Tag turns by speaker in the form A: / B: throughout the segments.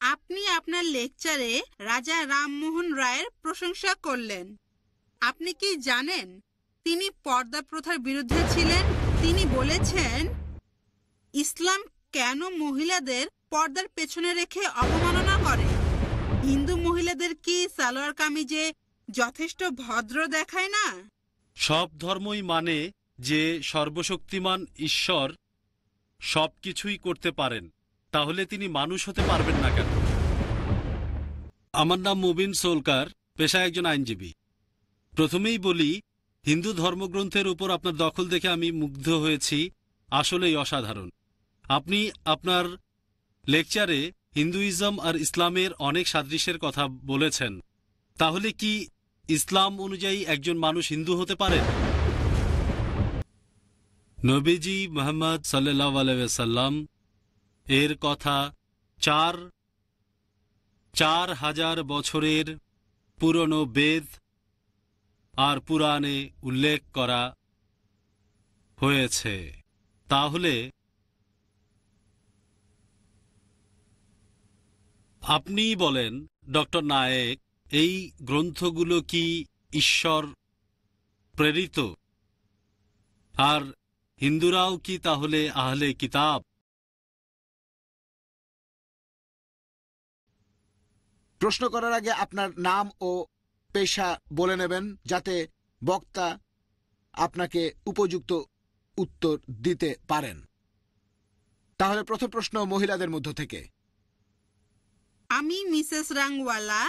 A: আপনি আপনার লেকচারে রাজা রামমোহন রায়ের প্রশংসা করলেন। আপনি কি জানেন তিনি পর্দা প্রথার বিরুদ্ধে ছিলেন? তিনি বলেছেন, ইসলাম কেন মহিলাদের পর্দার পেছনে রেখে অবমাননা করে? হিন্দু মহিলাদের কি সালোয়ার কামিজে যথেষ্ট ভদ্র দেখায় না?
B: সব ধর্মই মানে যে সর্বশক্তিমান ঈশ্বর সবকিছুই করতে পারেন, তাহলে তিনি মানুষ হতে পারবেন না কেন? আমার নাম মুবিন সোলকার, পেশায় একজন আইনজীবী। প্রথমেই বলি, হিন্দু ধর্মগ্রন্থের উপর আপনার দখল দেখে আমি মুগ্ধ হয়েছি, আসলেই অসাধারণ। আপনি আপনার লেকচারে হিন্দুইজম আর ইসলামের অনেক সাদৃশ্যের কথা বলেছেন। তাহলে কি ইসলাম অনুযায়ী একজন মানুষ হিন্দু হতে পারে? নবীজি মুহাম্মদ সাল্লাল্লাহু আলাইহি ওয়াসাল্লাম এর কথা ৪,০০০ বছরের পুরনো বেদ আর পুরাণে উল্লেখ করা হয়েছে। তাহলে আপনি বলেন, ডক্টর নায়েক, এই গ্রন্থগুলো কি ঈশ্বর প্রেরিত? আর হিন্দুরাও কি তাহলে আহলে কিতাব?
C: প্রশ্ন করার আগে আপনার নাম ও পেশা বলে নেবেন, যাতে বক্তা আপনাকে উপযুক্ত উত্তর দিতে পারেন। তাহলে প্রথম প্রশ্ন মহিলাদের মধ্য থেকে।
A: আমি মিসেস রাংওয়ালা।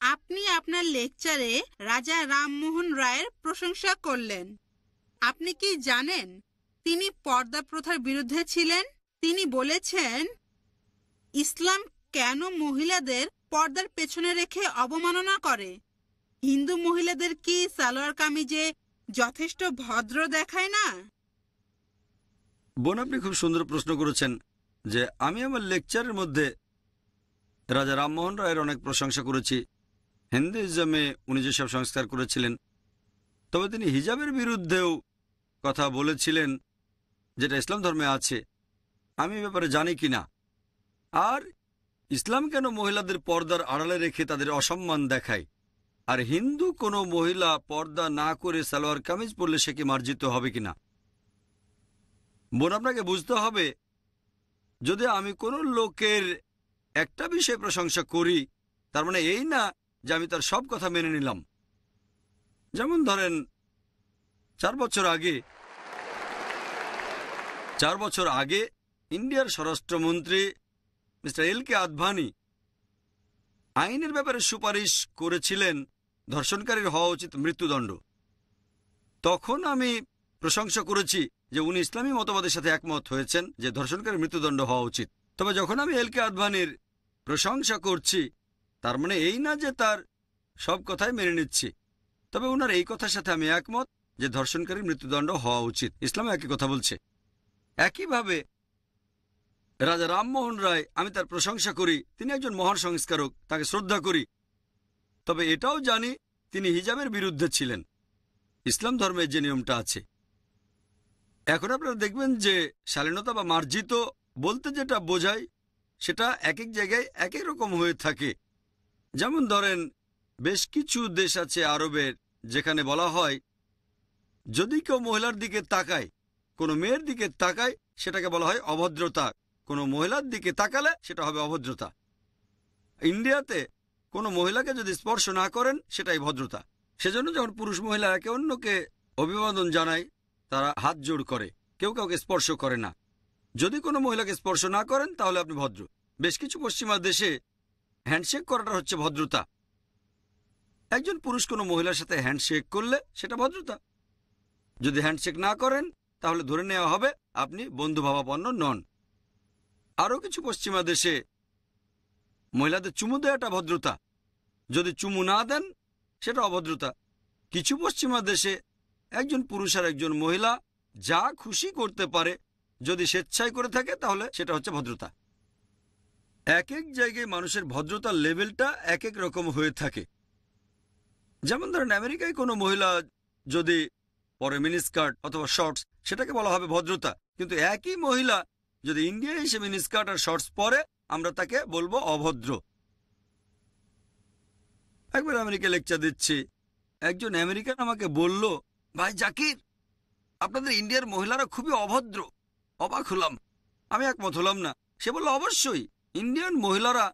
A: আপনি আপনার লেকচারে রাজা রামমোহন রায়ের প্রশংসা করলেন। আপনি কি জানেন তিনি পর্দা প্রথার বিরুদ্ধে ছিলেন? তিনি বলেছেন, ইসলাম কেন মহিলাদের পর্দার পেছনে রেখে অবমাননা করে? হিন্দু মহিলাদের কি সালোয়ার কামিজে যথেষ্ট ভদ্র দেখায় না?
D: বোন, আপনি খুব সুন্দর প্রশ্ন করেছেন যে আমি আমার লেকচারের মধ্যে রাজা রামমোহন রায়ের অনেক প্রশংসা করেছি। হিন্দুইজমে উনি যেসব সংস্কার করেছিলেন, তবে তিনি হিজাবের বিরুদ্ধেও কথা বলেছিলেন, যেটা ইসলাম ধর্মে আছে। আমি এ ব্যাপারে জানি কি না। আর ইসলাম কেন মহিলাদের পর্দার আড়ালে রেখে তাদের অসম্মান দেখায়? আর হিন্দু কোনো মহিলা পর্দা না করে সালোয়ার কামিজ পরলে সে কি মার্জিত হবে কিনা? বোন, আপনাকে বুঝতে হবে, যদি আমি কোনো লোকের একটা বিষয়ে প্রশংসা করি, তার মানে এই না যে আমি তার সব কথা মেনে নিলাম। যেমন ধরেন, 4 বছর আগে ইন্ডিয়ার স্বরাষ্ট্রমন্ত্রী মিস্টার এল.কে আদভানি আইনের ব্যাপারে সুপারিশ করেছিলেন ধর্ষণকারীর হওয়া উচিত মৃত্যুদণ্ড। তখন আমি প্রশংসা করেছি যে উনি ইসলামী মতবাদের সাথে একমত হয়েছেন যে ধর্ষণকারীর মৃত্যুদণ্ড হওয়া উচিত। তবে যখন আমি এল.কে আদভানির প্রশংসা করছি, তার মানে এই না যে তার সব কথাই মেনে নিচ্ছি। তবে ওনার এই কথার সাথে আমি একমত যে ধর্ষণকারীর মৃত্যুদণ্ড হওয়া উচিত। ইসলামে একই কথা বলছে। একইভাবে রাজা রামমোহন রায়, আমি তার প্রশংসা করি, তিনি একজন মহান সংস্কারক, তাকে শ্রদ্ধা করি। তবে এটাও জানি তিনি হিজাবের বিরুদ্ধে ছিলেন, ইসলাম ধর্মের যে নিয়মটা আছে। এখন আপনারা দেখবেন যে শালীনতা বা মার্জিত বলতে যেটা বোঝায়, সেটা এক এক জায়গায় এক এক রকম হয়ে থাকে। যেমন ধরেন, বেশ কিছু দেশ আছে আরবের, যেখানে বলা হয় যদি কেউ মহিলার দিকে তাকায়, কোনো মেয়ের দিকে তাকায়, সেটাকে বলা হয় অভদ্রতা। কোনো মহিলার দিকে তাকালে সেটা হবে অভদ্রতা। ইন্ডিয়াতে কোনো মহিলাকে যদি স্পর্শ না করেন, সেটাই ভদ্রতা। সেজন্য যখন পুরুষ মহিলা একে অন্যকে অভিবাদন জানায়, তারা হাত জোড় করে, কেউ কাউকে স্পর্শ করে না। যদি কোনো মহিলাকে স্পর্শ না করেন, তাহলে আপনি ভদ্র। বেশ কিছু পশ্চিমা দেশে হ্যান্ডশেক করাটা হচ্ছে ভদ্রতা। একজন পুরুষ কোনো মহিলার সাথে হ্যান্ডশেক করলে সেটা ভদ্রতা। যদি হ্যান্ডশেক না করেন, তাহলে ধরে নেওয়া হবে আপনি বন্ধুভাবাপন্ন নন। আরও কিছু পশ্চিমা দেশে মহিলাদের চুমু দেওয়াটা ভদ্রতা। যদি চুমু না দেন, সেটা অভদ্রতা। কিছু পশ্চিমা দেশে একজন পুরুষ আর একজন মহিলা যা খুশি করতে পারে, যদি স্বেচ্ছায় করে থাকে, তাহলে সেটা হচ্ছে ভদ্রতা। এক এক জায়গায় মানুষের ভদ্রতার লেভেলটা এক এক রকম হয়ে থাকে। যেমন ধরেন, আমেরিকায় কোনো মহিলা যদি পরে মিনিস্কার্ট অথবা শর্টস, সেটাকে বলা হবে ভদ্রতা। কিন্তু একই মহিলা যদি ইন্ডিয়ায় এসে মিনিস্কার্ট আর শর্টস পরে, আমরা তাকে বলবো অভদ্র। একবার আমেরিকা লেকচার দিচ্ছি, একজন আমেরিকান আমাকে বলল, ভাই জাকির, আপনাদের ইন্ডিয়ার মহিলারা খুবই অভদ্র। অবাক হলাম, আমি একমত হলাম না। সে বলল, অবশ্যই, ইন্ডিয়ান মহিলারা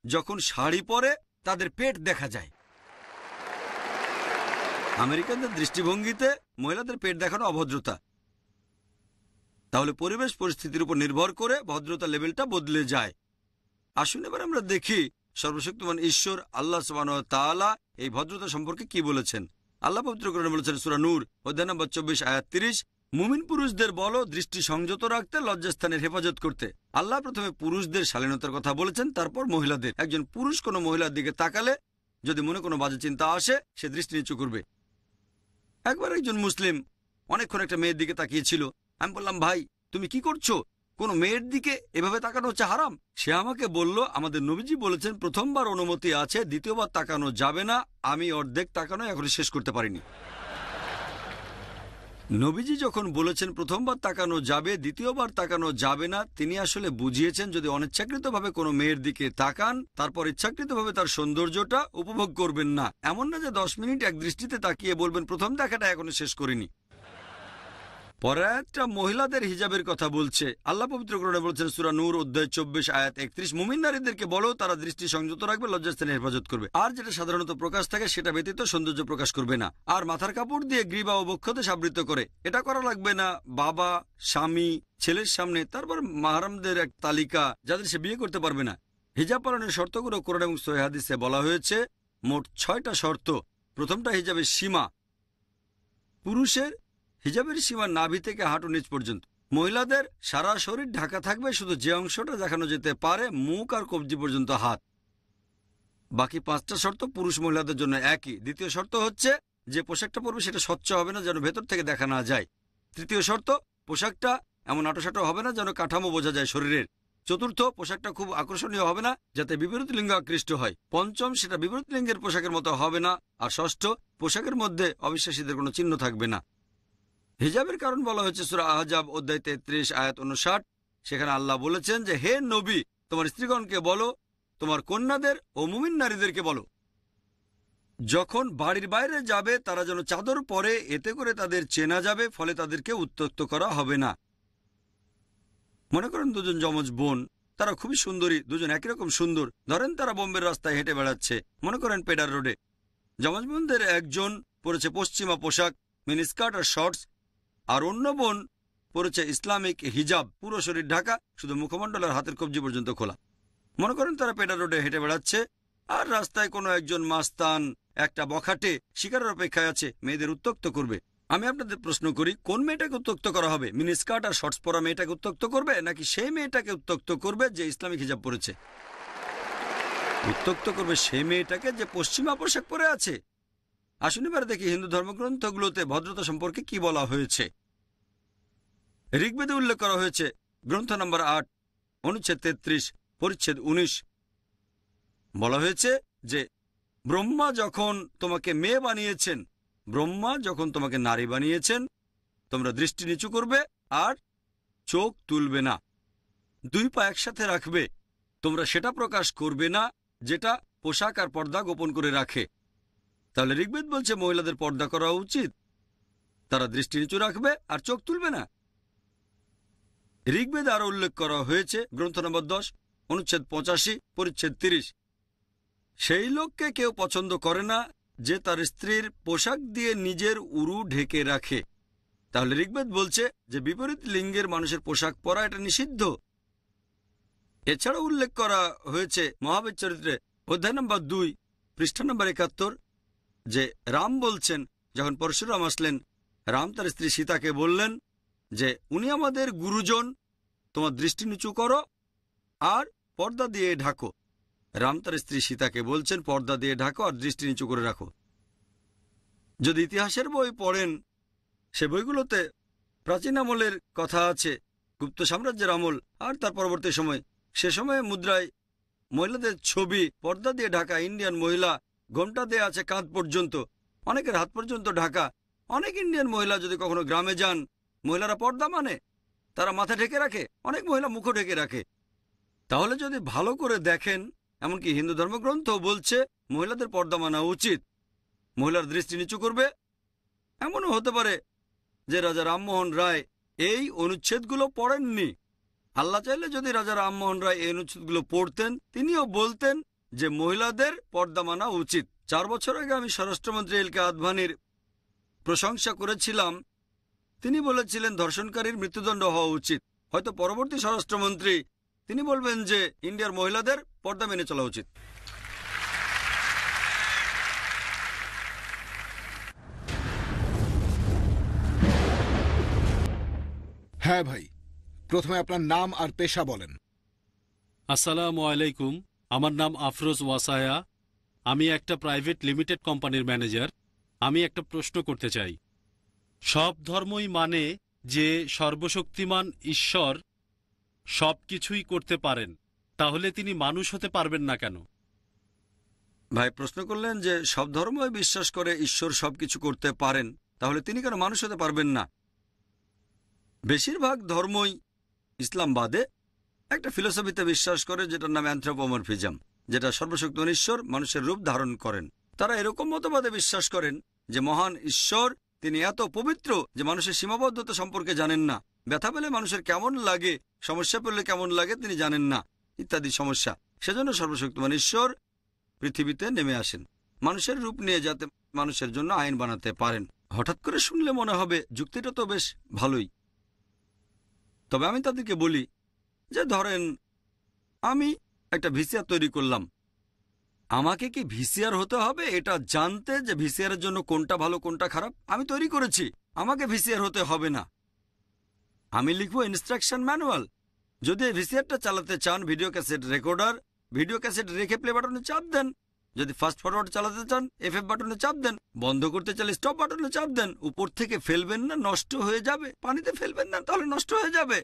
D: যখন শাড়ি পরে তাদের পেট দেখা যায়। আমেরিকানদের দৃষ্টিভঙ্গিতে মহিলাদের পেট দেখানো অভদ্রতা। তাহলে পরিবেশ পরিস্থিতির উপর নির্ভর করে ভদ্রতা লেভেলটা বদলে যায়। আসুন এবার আমরা দেখি সর্বশক্তিমান ঈশ্বর আল্লাহ সুবহানাহু ওয়া তাআলা এই ভদ্রতা সম্পর্কে কি বলেছেন। আল্লাহ পবিত্র কোরআনে বলেছেন, সূরা নূর অধ্যায় নম্বর 24 আয়াত 30, মুমিন পুরুষদের বলো দৃষ্টি সংযত রাখতে, লজ্জাস্থানের হেফাজত করতে। আল্লাহ প্রথমে পুরুষদের শালীনতার কথা বলেছেন, তারপর মহিলাদের। একজন পুরুষ কোনো মহিলার দিকে তাকালে যদি মনে কোনো বাজে চিন্তা আসে, সে দৃষ্টি নিচু করবে। একবার একজন মুসলিম অনেকক্ষণ একটা মেয়ের দিকে তাকিয়েছিল। আমি বললাম, ভাই তুমি কি করছো? কোন মেয়ের দিকে এভাবে তাকানো হচ্ছে হারাম। সে আমাকে বলল, আমাদের নবীজি বলেছেন প্রথমবার অনুমতি আছে, দ্বিতীয়বার তাকানো যাবে না। আমি অর্ধেক তাকানো এখনো শেষ করতে পারিনি। নবীজি যখন বলেছেন প্রথমবার তাকানো যাবে, দ্বিতীয়বার তাকানো যাবে না, তিনি আসলে বুঝিয়েছেন যদি অনিচ্ছাকৃতভাবে কোনো মেয়ের দিকে তাকান, তারপর ইচ্ছাকৃতভাবে তার সৌন্দর্যটা উপভোগ করবেন না। এমন না যে 10 মিনিট এক দৃষ্টিতে তাকিয়ে বলবেন প্রথম দেখাটা এখনো শেষ করিনি। পরে একটা মহিলাদের হিজাবের কথা বলছে। আল্লাহ পবিত্র কোরআনে বলছেন, সূরা নূর অধ্যায় 24 আয়াত 31, মুমিন নারীদেরকে বলো তারা দৃষ্টি সংযত রাখবে, লজ্জাস্থানে হেফাজত করবে, আর যেটা সাধারণত প্রকাশ থাকে সেটা ব্যতীত সৌন্দর্য প্রকাশ করবে না, আর মাথার কাপড় দিয়ে গ্রীবা ও বক্ষদেশ আবৃত করে। এটা করা লাগবে না বাবা, স্বামী, ছেলের সামনে। তারপর মাহরামদের এক তালিকা যাদের সে বিয়ে করতে পারবে না। হিজাব পালনের শর্তগুলো কোরআন এবং সহিহ হাদিসে বলা হয়েছে। মোট 6টা শর্ত। প্রথমটা হিজাবের সীমা। পুরুষের হিজাবের সীমা নাভি থেকে হাঁটু নিচ পর্যন্ত। মহিলাদের সারা শরীর ঢাকা থাকবে, শুধু যে অংশটা দেখানো যেতে পারে মুখ আর কবজি পর্যন্ত হাত। বাকি 5টা শর্ত পুরুষ মহিলাদের জন্য একই। দ্বিতীয় শর্ত হচ্ছে যে পোশাকটা পরবে সেটা স্বচ্ছ হবে না, যেন ভেতর থেকে দেখা না যায়। তৃতীয় শর্ত, পোশাকটা এমন আটোসাটো হবে না যেন কাঠামো বোঝা যায় শরীরের। চতুর্থ, পোশাকটা খুব আকর্ষণীয় হবে না যাতে বিপরীত লিঙ্গ আকৃষ্ট হয়। পঞ্চম, সেটা বিপরীত লিঙ্গের পোশাকের মতো হবে না। আর ষষ্ঠ, পোশাকের মধ্যে অবিশ্বাসীদের কোনো চিহ্ন থাকবে না। হিজাবের কারণ বলা হয়েছে সূরা আহজাব অধ্যায় 33 আয়াত 59। সেখানে আল্লাহ বলেছেন যে, হে নবী, তোমার স্ত্রীগণকে বলো, তোমার কন্যাদের ও মুমিন নারীদেরকে বলো, যখন বাড়ির বাইরে যাবে তারা যেন চাদর পরে, এতে করে তাদের চেনা যাবে, ফলে তাদেরকে উত্ত্যক্ত করা হবে না। মনে করেন দুজন যমজ বোন, তারা খুবই সুন্দরী, দুজন একই রকম সুন্দর। ধরেন তারা বোম্বের রাস্তায় হেঁটে বেড়াচ্ছে, মনে করেন পেডার রোডে। যমজ বোনদের একজন পরেছে পশ্চিমা পোশাক, মিনিস্কার্ট আর শর্টস, আর অন্য বোন পরেছে ইসলামিক হিজাব, পুরো শরীর ঢাকা, শুধু মুখমণ্ডল আর হাতের কবজি পর্যন্ত খোলা। মনে করেন তারা পেডার রোডে হেঁটে বেড়াচ্ছে, আর রাস্তায় কোনো একজন মাস্তান একটা বখাটে শিকারের অপেক্ষায় আছে, মেয়েদের উত্ত্যক্ত করবে। আমি আপনাদের প্রশ্ন করি, কোন মেয়েটাকে উত্ত্যক্ত করা হবে? মিনিস্কার্ট আর শর্টস পরা মেয়েটাকে উত্ত্যক্ত করবে, নাকি সেই মেয়েটাকে উত্ত্যক্ত করবে যে ইসলামিক হিজাব পরেছে? উত্ত্যক্ত করবে সেই মেয়েটাকে যে পশ্চিমা পোশাক পরে আছে। আসুন এবার দেখি হিন্দু ধর্মগ্রন্থগুলোতে ভদ্রতা সম্পর্কে কি বলা হয়েছে। ঋগ্বেদে উল্লেখ করা হয়েছে, গ্রন্থ নম্বর 8 অনুচ্ছেদ 33 পরিচ্ছেদ 19, বলা হয়েছে যে ব্রহ্মা যখন তোমাকে মেয়ে বানিয়েছেন, ব্রহ্মা যখন তোমাকে নারী বানিয়েছেন, তোমরা দৃষ্টি নিচু করবে আর চোখ তুলবে না, 2 পা একসাথে রাখবে। তোমরা সেটা প্রকাশ করবে না যেটা পোশাক আর পর্দা গোপন করে রাখে। তাহলে ঋগ্বেদ বলছে মহিলাদের পর্দা করা উচিত, তারা দৃষ্টি নিচু রাখবে আর চোখ তুলবে না। ঋগ্বেদ আরো উল্লেখ করা হয়েছে, গ্রন্থ নম্বর 10 অনুচ্ছেদ 85 পরিচ্ছেদ 30, সেই লোককে কেউ পছন্দ করে না যে তার স্ত্রীর পোশাক দিয়ে নিজের উরু ঢেকে রাখে। তাহলে ঋগ্বেদ বলছে যে বিপরীত লিঙ্গের মানুষের পোশাক পরা এটা নিষিদ্ধ। এছাড়া উল্লেখ করা হয়েছে মহাবীর চরিত্রে অধ্যায় নম্বর 2 পৃষ্ঠা নম্বর 71, যে রাম বলছেন, যখন পরশুরাম আসলেন, রাম তার স্ত্রী সীতাকে বললেন যে উনি আমাদের গুরুজন, তোমার দৃষ্টি নিচু করো আর পর্দা দিয়ে ঢাকো। রাম তার স্ত্রী সীতাকে বলছেন পর্দা দিয়ে ঢাকো আর দৃষ্টি নিচু করে রাখো। যদি ইতিহাসের বই পড়েন, সে বইগুলোতে প্রাচীন আমলের কথা আছে, গুপ্ত সাম্রাজ্যের আমল আর তার পরবর্তী সময়। সে সময়ে মুদ্রায় মহিলাদের ছবি, পর্দা দিয়ে ঢাকা ইন্ডিয়ান মহিলা, ঘোমটা দিয়ে আছে কাঁধ পর্যন্ত, অনেকের হাত পর্যন্ত ঢাকা। অনেক ইন্ডিয়ান মহিলা যদি কখনো গ্রামে যান, মহিলারা পর্দা মানে তারা মাথা ঢেকে রাখে, অনেক মহিলা মুখও ঢেকে রাখে। তাহলে যদি ভালো করে দেখেন, এমনকি হিন্দু ধর্মগ্রন্থ বলছে মহিলাদের পর্দা মানা উচিত, মহিলার দৃষ্টি নিচু করবে। এমনও হতে পারে যে রাজা রামমোহন রায় এই অনুচ্ছেদগুলো পড়েননি। আল্লাহ চাইলে যদি রাজা রামমোহন রায় এই অনুচ্ছেদগুলো পড়তেন, তিনিও বলতেন যে মহিলাদের পর্দা মানা উচিত। 4 বছর আগে আমি স্বরাষ্ট্রমন্ত্রী এলকে আদভানির প্রশংসা করেছিলাম। তিনি বলেছিলেন ধর্ষণকারীর মৃত্যুদণ্ড হওয়া উচিত। হয়তো পরবর্তী স্বরাষ্ট্রমন্ত্রী তিনি বলবেন যে ইন্ডিয়ার মহিলাদের পর্দা মেনে চলা উচিত।
C: হ্যাঁ ভাই, প্রথমে আপনার নাম আর পেশা বলেন।
B: আসসালামু আলাইকুম, আমার নাম আফরোজ ওয়াসায়া। আমি একটা প্রাইভেট লিমিটেড কোম্পানির ম্যানেজার। আমি একটা প্রশ্ন করতে চাই। সব ধর্মই মানে যে সর্বশক্তিমান ঈশ্বর সব কিছুই করতে পারেন, তাহলে তিনি মানুষ হতে পারবেন না কেন?
D: ভাই প্রশ্ন করলেন যে সব ধর্মই বিশ্বাস করে ঈশ্বর সবকিছু করতে পারেন, তাহলে তিনি কেন মানুষ হতে পারবেন না? বেশিরভাগ ধর্মই, ইসলাম বাদে, একটা ফিলোসফিতে বিশ্বাস করে যেটার নাম অ্যানথ্রোপোমরফিজম, যেটা সর্বশক্তিমান ঈশ্বর মানুষের রূপ ধারণ করেন। তারা এরকম মতবাদে বিশ্বাস করেন যে মহান ঈশ্বর তিনি এত পবিত্র যে মানুষের সীমাবদ্ধতা সম্পর্কে জানেন না, ব্যথা পেলে মানুষের কেমন লাগে, সমস্যা পেলে কেমন লাগে তিনি জানেন না, ইত্যাদি সমস্যা। সেজন্য সর্বশক্তিমান ঈশ্বর পৃথিবীতে নেমে আসেন মানুষের রূপ নিয়ে, যাতে মানুষের জন্য আইন বানাতে পারেন। হঠাৎ করে শুনলে মনে হবে যুক্তিটা তো বেশ ভালোই। তবে আমি তাদেরকে বলি যে ধরেন আমি একটা ভিসিআর তৈরি করলাম, আমাকে কি ভিসিআর হতে হবে এটা জানতে যে ভিসিআরের জন্য কোনটা ভালো কোনটা খারাপ? আমি তৈরি করেছি, আমাকে ভিসিআর হতে হবে না। আমি লিখবো ইনস্ট্রাকশন ম্যানুয়াল। যদি এই ভিসিআরটা চালাতে চান video cassette recorder, video cassette রেখে প্লে বাটনে চাপ দেন। যদি ফাস্ট ফরওয়ার্ড চালাতে চান এফএফ বাটনে চাপ দেন। বন্ধ করতে চাইলে স্টপ বাটনে চাপ দেন। উপর থেকে ফেলবেন না, নষ্ট হয়ে যাবে। পানিতে ফেলবেন না, তাহলে নষ্ট হয়ে যাবে।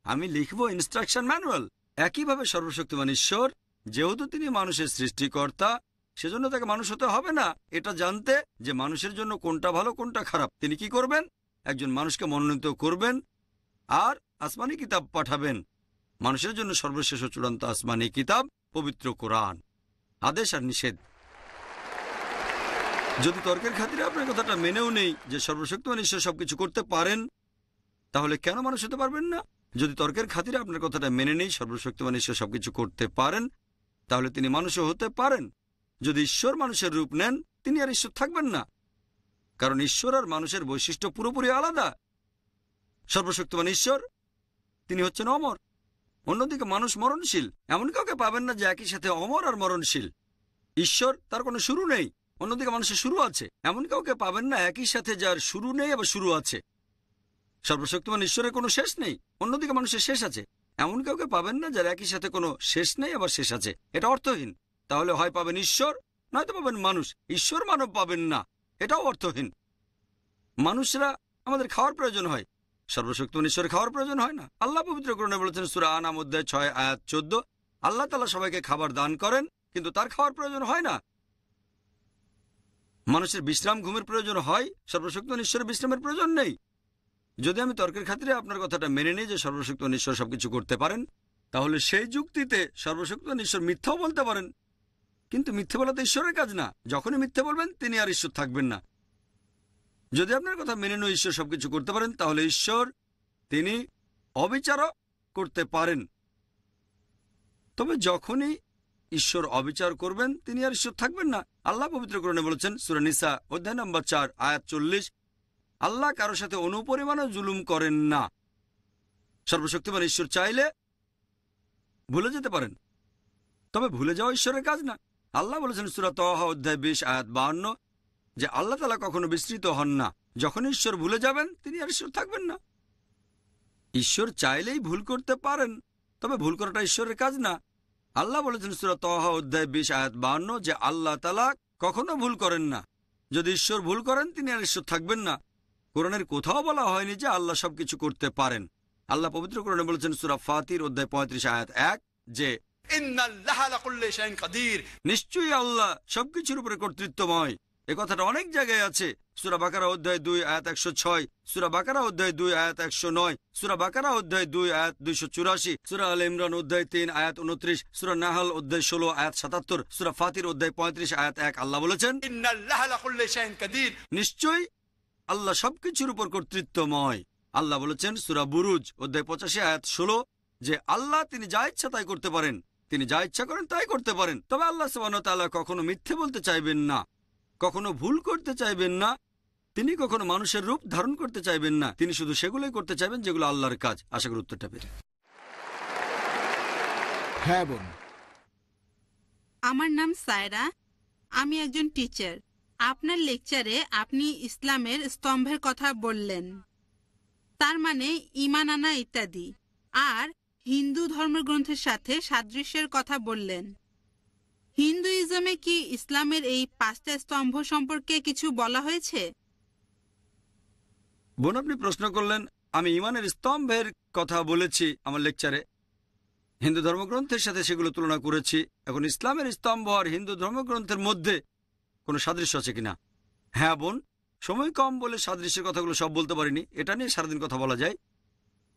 D: আমি লিখবো ইনস্ট্রাকশন ম্যানুয়াল। একইভাবে সর্বশক্তিমান ঈশ্বর, যেহেতু তিনি মানুষের সৃষ্টিকর্তা, সেজন্য তাকে মানুষ হতে হবে না এটা জানতে যে মানুষের জন্য কোনটা ভালো কোনটা খারাপ। তিনি কি করবেন? একজন মানুষকে মনোনীত করবেন আর আসমানি কিতাব পাঠাবেন। মানুষের জন্য সর্বশেষ ও চূড়ান্ত আসমানি কিতাব পবিত্র কোরআন, আদেশ আর নিষেধ। যদি তর্কের খাতিরে আপনার কথাটা মেনেও নেই যে সর্বশক্তিমান ঈশ্বর সবকিছু করতে পারেন, তাহলে কেন মানুষ হতে পারবেন না? যদি তর্কের খাতিরে আপনার কথাটা মেনে নেই সর্বশক্তিমান ঈশ্বর সবকিছু করতে পারেন, তাহলে তিনি মানুষও হতে পারেন। যদি ঈশ্বর মানুষের রূপ নেন, তিনি আর ঈশ্বর থাকবেন না, কারণ ঈশ্বর আর মানুষের বৈশিষ্ট্য পুরোপুরি আলাদা। সর্বশক্তিমান ঈশ্বর তিনি হচ্ছেন অমর, অন্যদিকে মানুষ মরণশীল। এমন কাউকে পাবেন না যে একই সাথে অমর আর মরণশীল। ঈশ্বর তার কোনো শুরু নেই, অন্যদিকে মানুষের শুরু আছে। এমন কাউকে পাবেন না একই সাথে যার শুরু নেই আবার শুরু আছে। সর্বশক্তিমান ঈশ্বরের কোনো শেষ নেই, অন্যদিকে মানুষের শেষ আছে। এমন কাউকে পাবেন না যার একই সাথে কোনো শেষ নেই আবার শেষ আছে। এটা অর্থহীন। তাহলে হয় পাবেন ঈশ্বর, নয়তো পাবেন মানুষ। ঈশ্বর মানব পাবেন না, এটাও অর্থহীন। মানুষরা আমাদের খাওয়ার প্রয়োজন হয়, সর্বশক্তিমান ঈশ্বরের খাওয়ার প্রয়োজন হয় না। আল্লাহ পবিত্র কোরআনে বলেছেন সূরা আনাম অধ্যায় 6 আয়াত 14, আল্লাহ তাআলা সবাইকে খাবার দান করেন, কিন্তু তার খাওয়ার প্রয়োজন হয় না। মানুষের বিশ্রাম ঘুমের প্রয়োজন হয়, সর্বশক্তিমান ঈশ্বরের বিশ্রামের প্রয়োজন নেই। যদি আমি তর্কের খাতিরে আপনার কথাটা মেনে নিই যে সর্বশক্তিমান ঈশ্বর সবকিছু করতে পারেন, তাহলে সেই যুক্তিতে সর্বশক্তিমান ঈশ্বর মিথ্যাও বলতে পারেন। কিন্তু মিথ্যে বলা তো ঈশ্বরের কাজ না। যখনই মিথ্যে বলবেন তিনি আর ঈশ্বর থাকবেন না। যদি আপনার কথা মেনে নিয়ে ঈশ্বর সবকিছু করতে পারেন, তাহলে ঈশ্বর তিনি অবিচারও করতে পারেন। তবে যখনই ঈশ্বর অবিচার করবেন তিনি আর ঈশ্বর থাকবেন না। আল্লাহ পবিত্র কোরআনে বলেছেন সূরা নিসা অধ্যায় নম্বর 4 আয়াত 40, আল্লাহ কারোর সাথে অনুপরিমাণও জুলুম করেন না। সর্বশক্তিমান ঈশ্বর চাইলে ভুলে যেতে পারেন, তবে ভুলে যাওয়া ঈশ্বরের কাজ না। আল্লাহ বলেছেন সূরা তাহা অধ্যায় 20 আয়াত 52 যে আল্লাহ তাআলা কখনো বিস্মৃত হন না। যখন ঈশ্বর ভুলে যাবেন তিনি আর ঈশ্বর থাকবেন না। ঈশ্বর চাইলেই ভুল করতে পারেন, তবে ভুল করাটা ঈশ্বরের কাজ না। আল্লাহ বলেছেন সূরা তাহা অধ্যায় 20 আয়াত 52 যে আল্লাহ তাআলা কখনো ভুল করেন না। যদি ঈশ্বর ভুল করেন তিনি আর ঈশ্বর থাকবেন না। কোরআনের কোথাও বলা হয়নি যে আল্লাহ সবকিছু করতে পারেন। আল্লাহ পবিত্র কোরআনে বলেছেন সূরা ফাতির অধ্যায় 35 আয়াত 1 যে নিশ্চয়ই আল্লাহ সবকিছুর উপরে কর্তৃত্বময়। এ কথাটা অনেক জায়গায় আছে। সূরা বাকারা অধ্যায় 2 আয়াত 106, সূরা বাকারা অধ্যায় 2 আয়াত 109, সূরা বাকারা অধ্যায় 2 আয়াত 284, সূরা আলে ইমরান অধ্যায় 3 আয়াত 29, সূরা নাহল অধ্যায় 16 আয়াত 77, সূরা ফাতির অধ্যায় 35 আয়াত 1। আল্লাহ বলেছেন,
E: ইন্নাল্লাহা লাকুল্লি শাইইন কাদির।
D: নিশ্চয়ই আল্লাহ সবকিছুর উপর কর্তৃত্বময়। আল্লাহ বলেছেন সূরা বুরুজ অধ্যায় 85 আয়াত 16 যে আল্লাহ তিনি যা ইচ্ছা তাই করতে পারেন, তিনি যা ইচ্ছা করেন তাই করতে পারেন। তবে আল্লাহ সুবহানাহু ওয়া তাআলা কখনো মিথ্যে বলতে চাইবেন না, কখনো ভুল করতে চাইবেন না, তিনি কখনো মানুষের রূপ ধারণ করতে চাইবেন না। তিনি শুধু সেগুলোই করতে চাইবেন যেগুলো আল্লাহর কাজ। আশা করি উত্তরটা পেরে।
C: হ্যাঁ বোন।
A: আমার নাম সায়রা, আমি একজন টিচার। আপনার লেকচারে আপনি ইসলামের স্তম্ভের কথা বললেন, তার মানে ঈমান আনা ইত্যাদি, আর হিন্দু ধর্মগ্রন্থের সাথে সাদৃশ্যের কথা বললেন। হিন্দুইজমে কি ইসলামের এই 5টা স্তম্ভ সম্পর্কে কিছু বলা হয়েছে?
D: বোন, আপনি প্রশ্ন করলেন, আমি ইমানের স্তম্ভের কথা বলেছি আমার লেকচারে, হিন্দু ধর্মগ্রন্থের সাথে সেগুলো তুলনা করেছি। এখন ইসলামের স্তম্ভ আর হিন্দু ধর্মগ্রন্থের মধ্যে কোনো সাদৃশ্য আছে কিনা? হ্যাঁ বোন, সময় কম বলে সাদৃশ্যের কথাগুলো সব বলতে পারিনি, এটা নিয়ে সারাদিন কথা বলা যায়।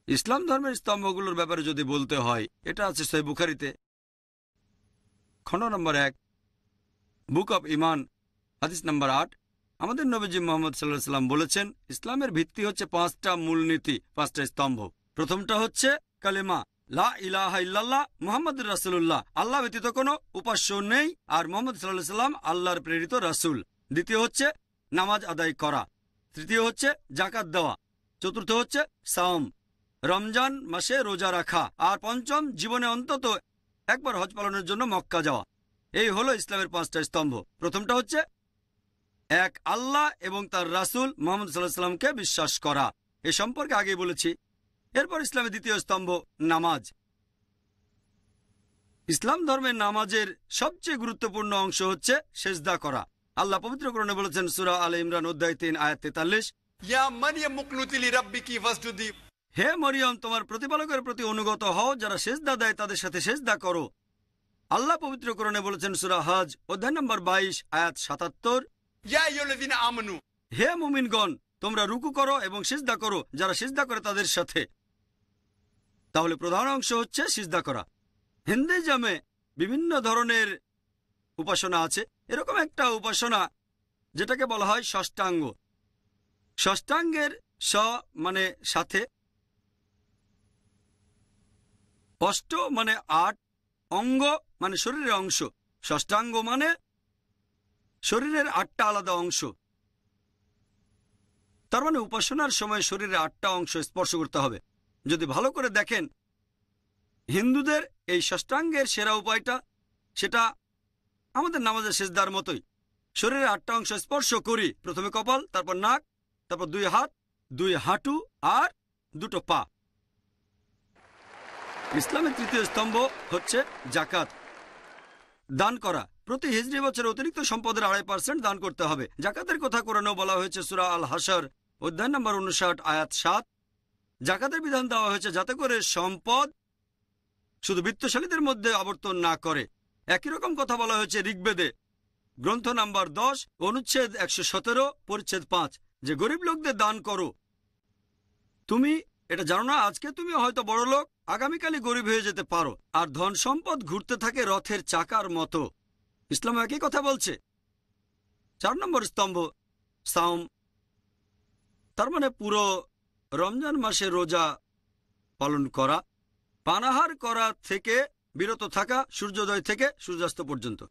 D: ইসলাম ধর্মের স্তম্ভগুলোর ব্যাপারে যদি বলতে হয়, এটা আছে সহিহ বুখারীতে খণ্ড নম্বর 1, বুক অব ইমান, হাদিস নম্বর 8। আমাদের নবীজি মুহাম্মদ সাল্লাল্লাহু আলাইহি সাল্লাম বলেছেন, ইসলামের ভিত্তি হচ্ছে 5টা মূলনীতি, 5টা স্তম্ভ। প্রথমটা হচ্ছে কালেমা লা ইলাহা ইল্লাল্লাহ মুহাম্মাদুর রাসূলুল্লাহ, আল্লাহ ব্যতীত কোনো উপাস্য নেই আর মুহাম্মদ সাল্লাল্লাহু আলাইহি সাল্লাম আল্লাহর প্রেরিত রাসূল। দ্বিতীয় হচ্ছে নামাজ আদায় করা। তৃতীয় হচ্ছে যাকাত দেওয়া। চতুর্থ হচ্ছে সাওম, রমজান মাসে রোজা রাখা। আর পঞ্চম, জীবনে অন্তত একবার হজ পালনের জন্য মক্কা যাওয়া। এই হলো ইসলামের 5টা স্তম্ভ। প্রথমটা হচ্ছে এক আল্লাহ এবং তার রাসূল মুহাম্মদ সাল্লাল্লাহু আলাইহি সাল্লামকে বিশ্বাস করা। এ সম্পর্কে আগেই বলেছি। এরপর ইসলামের দ্বিতীয় স্তম্ভ নামাজ। ইসলাম ধর্মের নামাজের সবচেয়ে গুরুত্বপূর্ণ অংশ হচ্ছে সেজদা করা। আল্লাহ পবিত্র কোরআনে বলেছেন সূরা আলে ইমরান অধ্যায় 3 আয়াত 43,
E: ইয়া মারইয়াম মুকনুতি লিরাব্বিকি ফাসজুদি।
D: হে মরিয়ম, তোমার প্রতিপালকের প্রতি অনুগত হও, যারা সেজদা দেয় তাদের সাথে সেজদা করো। আল্লাহ পবিত্র কোরআনে বলেছেন সূরা হজ অধ্যায় নম্বর 22 আয়াত 77,
E: ইয়া আইয়ুহাল্লাযিনা আমানু।
D: হে মুমিনগণ, তোমরা রুকু করো এবং সিজদা করো যারা সিজদা করে তাদের সাথে। তাহলে প্রধান অংশ হচ্ছে সিজদা করা। হিন্দুইজমে বিভিন্ন ধরনের উপাসনা আছে। এরকম একটা উপাসনা যেটাকে বলা হয় ষষ্ঠাঙ্গ। ষষ্ঠাঙ্গের স মানে সাথে, অষ্ট মানে 8, অঙ্গ মানে শরীরের অংশ। ষষ্ঠাঙ্গ মানে শরীরের 8টা আলাদা অংশ। তার মানে উপাসনার সময় শরীরের 8টা অংশ স্পর্শ করতে হবে। যদি ভালো করে দেখেন, হিন্দুদের এই ষষ্ঠাঙ্গের সেরা উপায়টা, সেটা আমাদের নামাজের সিজদার মতোই। শরীরের 8টা অংশ স্পর্শ করি। প্রথমে কপাল, তারপর নাক, তারপর 2 হাত, 2 হাঁটু আর 2টো পা। ইসলামের তৃতীয় স্তম্ভ হচ্ছে যাকাত, দান করা। প্রতি হিজরি বছরে অতিরিক্ত সম্পদের 2.5% দান করতে হবে। যাকাতের কথা কোরআনেও বলা হয়েছে সূরা আল হাশর অধ্যায় নম্বর 59 আয়াত 7। যাকাতের বিধান দেওয়া হয়েছে যাতে করে সম্পদ শুধু বিত্তশালীদের মধ্যে আবর্তন না করে। একই রকম কথা বলা হয়েছে ঋগ্বেদে গ্রন্থ নাম্বার 10 অনুচ্ছেদ 117 পরিচ্ছেদ 5, যে গরিব লোকদের দান করো। তুমি এটা জানো না, আজকে তুমি হয়তো বড় লোক, আগামীকালই গরিব হয়ে যেতে পারো। আর ধন সম্পদ ঘুরতে থাকে রথের চাকার মতো। ইসলাম একই কথা বলছে। 4 নম্বর স্তম্ভ সাওম, তার মানে পুরো রমজান মাসে রোজা পালন করা, পানাহার করা থেকে বিরত থাকা সূর্যোদয় থেকে সূর্যাস্ত পর্যন্ত।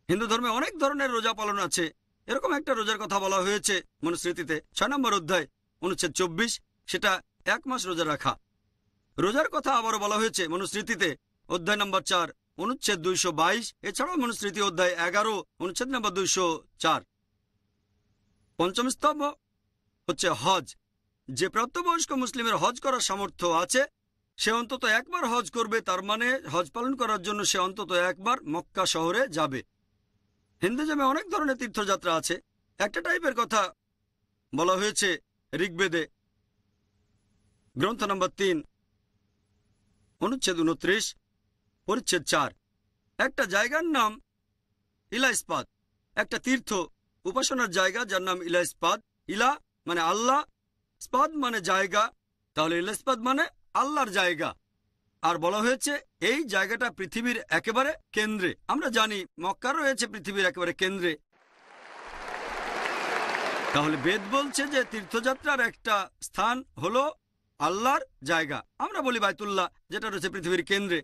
D: হিন্দু ধর্মে অনেক ধরনের রোজা পালন আছে। এরকম একটা রোজার কথা বলা হয়েছে মনুস্মৃতিতে 6 নম্বর অধ্যায় অনুচ্ছেদ 24, সেটা 1 মাস রোজা রাখা। রোজার কথা আবারও বলা হয়েছে মনুস্মৃতিতে অধ্যায় নম্বর 4 অনুচ্ছেদ 222, এছাড়াও মনুস্মৃতি অধ্যায় 11 অনুচ্ছেদ নম্বর 204। পঞ্চম স্তম্ভ হচ্ছে হজ। যে প্রাপ্তবয়স্ক মুসলিমের হজ করার সামর্থ্য আছে সে অন্তত একবার হজ করবে। তার মানে হজ পালন করার জন্য সে অন্তত একবার মক্কা শহরে যাবে। হিন্দুজমে অনেক ধরনের তীর্থযাত্রা আছে। একটা টাইপের কথা বলা হয়েছে ঋগ্বেদে গ্রন্থ নম্বর 3 অনুচ্ছেদ 29 পরিচ্ছেদ 4। একটা জায়গার নাম ইলাইসপাত, একটা তীর্থ উপাসনার জায়গা যার নাম ইলা স্পাদ। ইলা মানে আল্লাহ, স্পাদ মানে জায়গা, তাহলে ইলা স্পাদ মানে আল্লাহর জায়গা। আর বলা হয়েছে এই জায়গাটা পৃথিবীর একেবারে কেন্দ্রে। আমরা জানি মক্কা রয়েছে পৃথিবীর একেবারে কেন্দ্রে। তাহলে বেদ বলছে যে তীর্থযাত্রার একটা স্থান হলো আল্লাহর জায়গা। আমরা বলি বাইতুল্লাহ, যেটা রয়েছে পৃথিবীর কেন্দ্রে।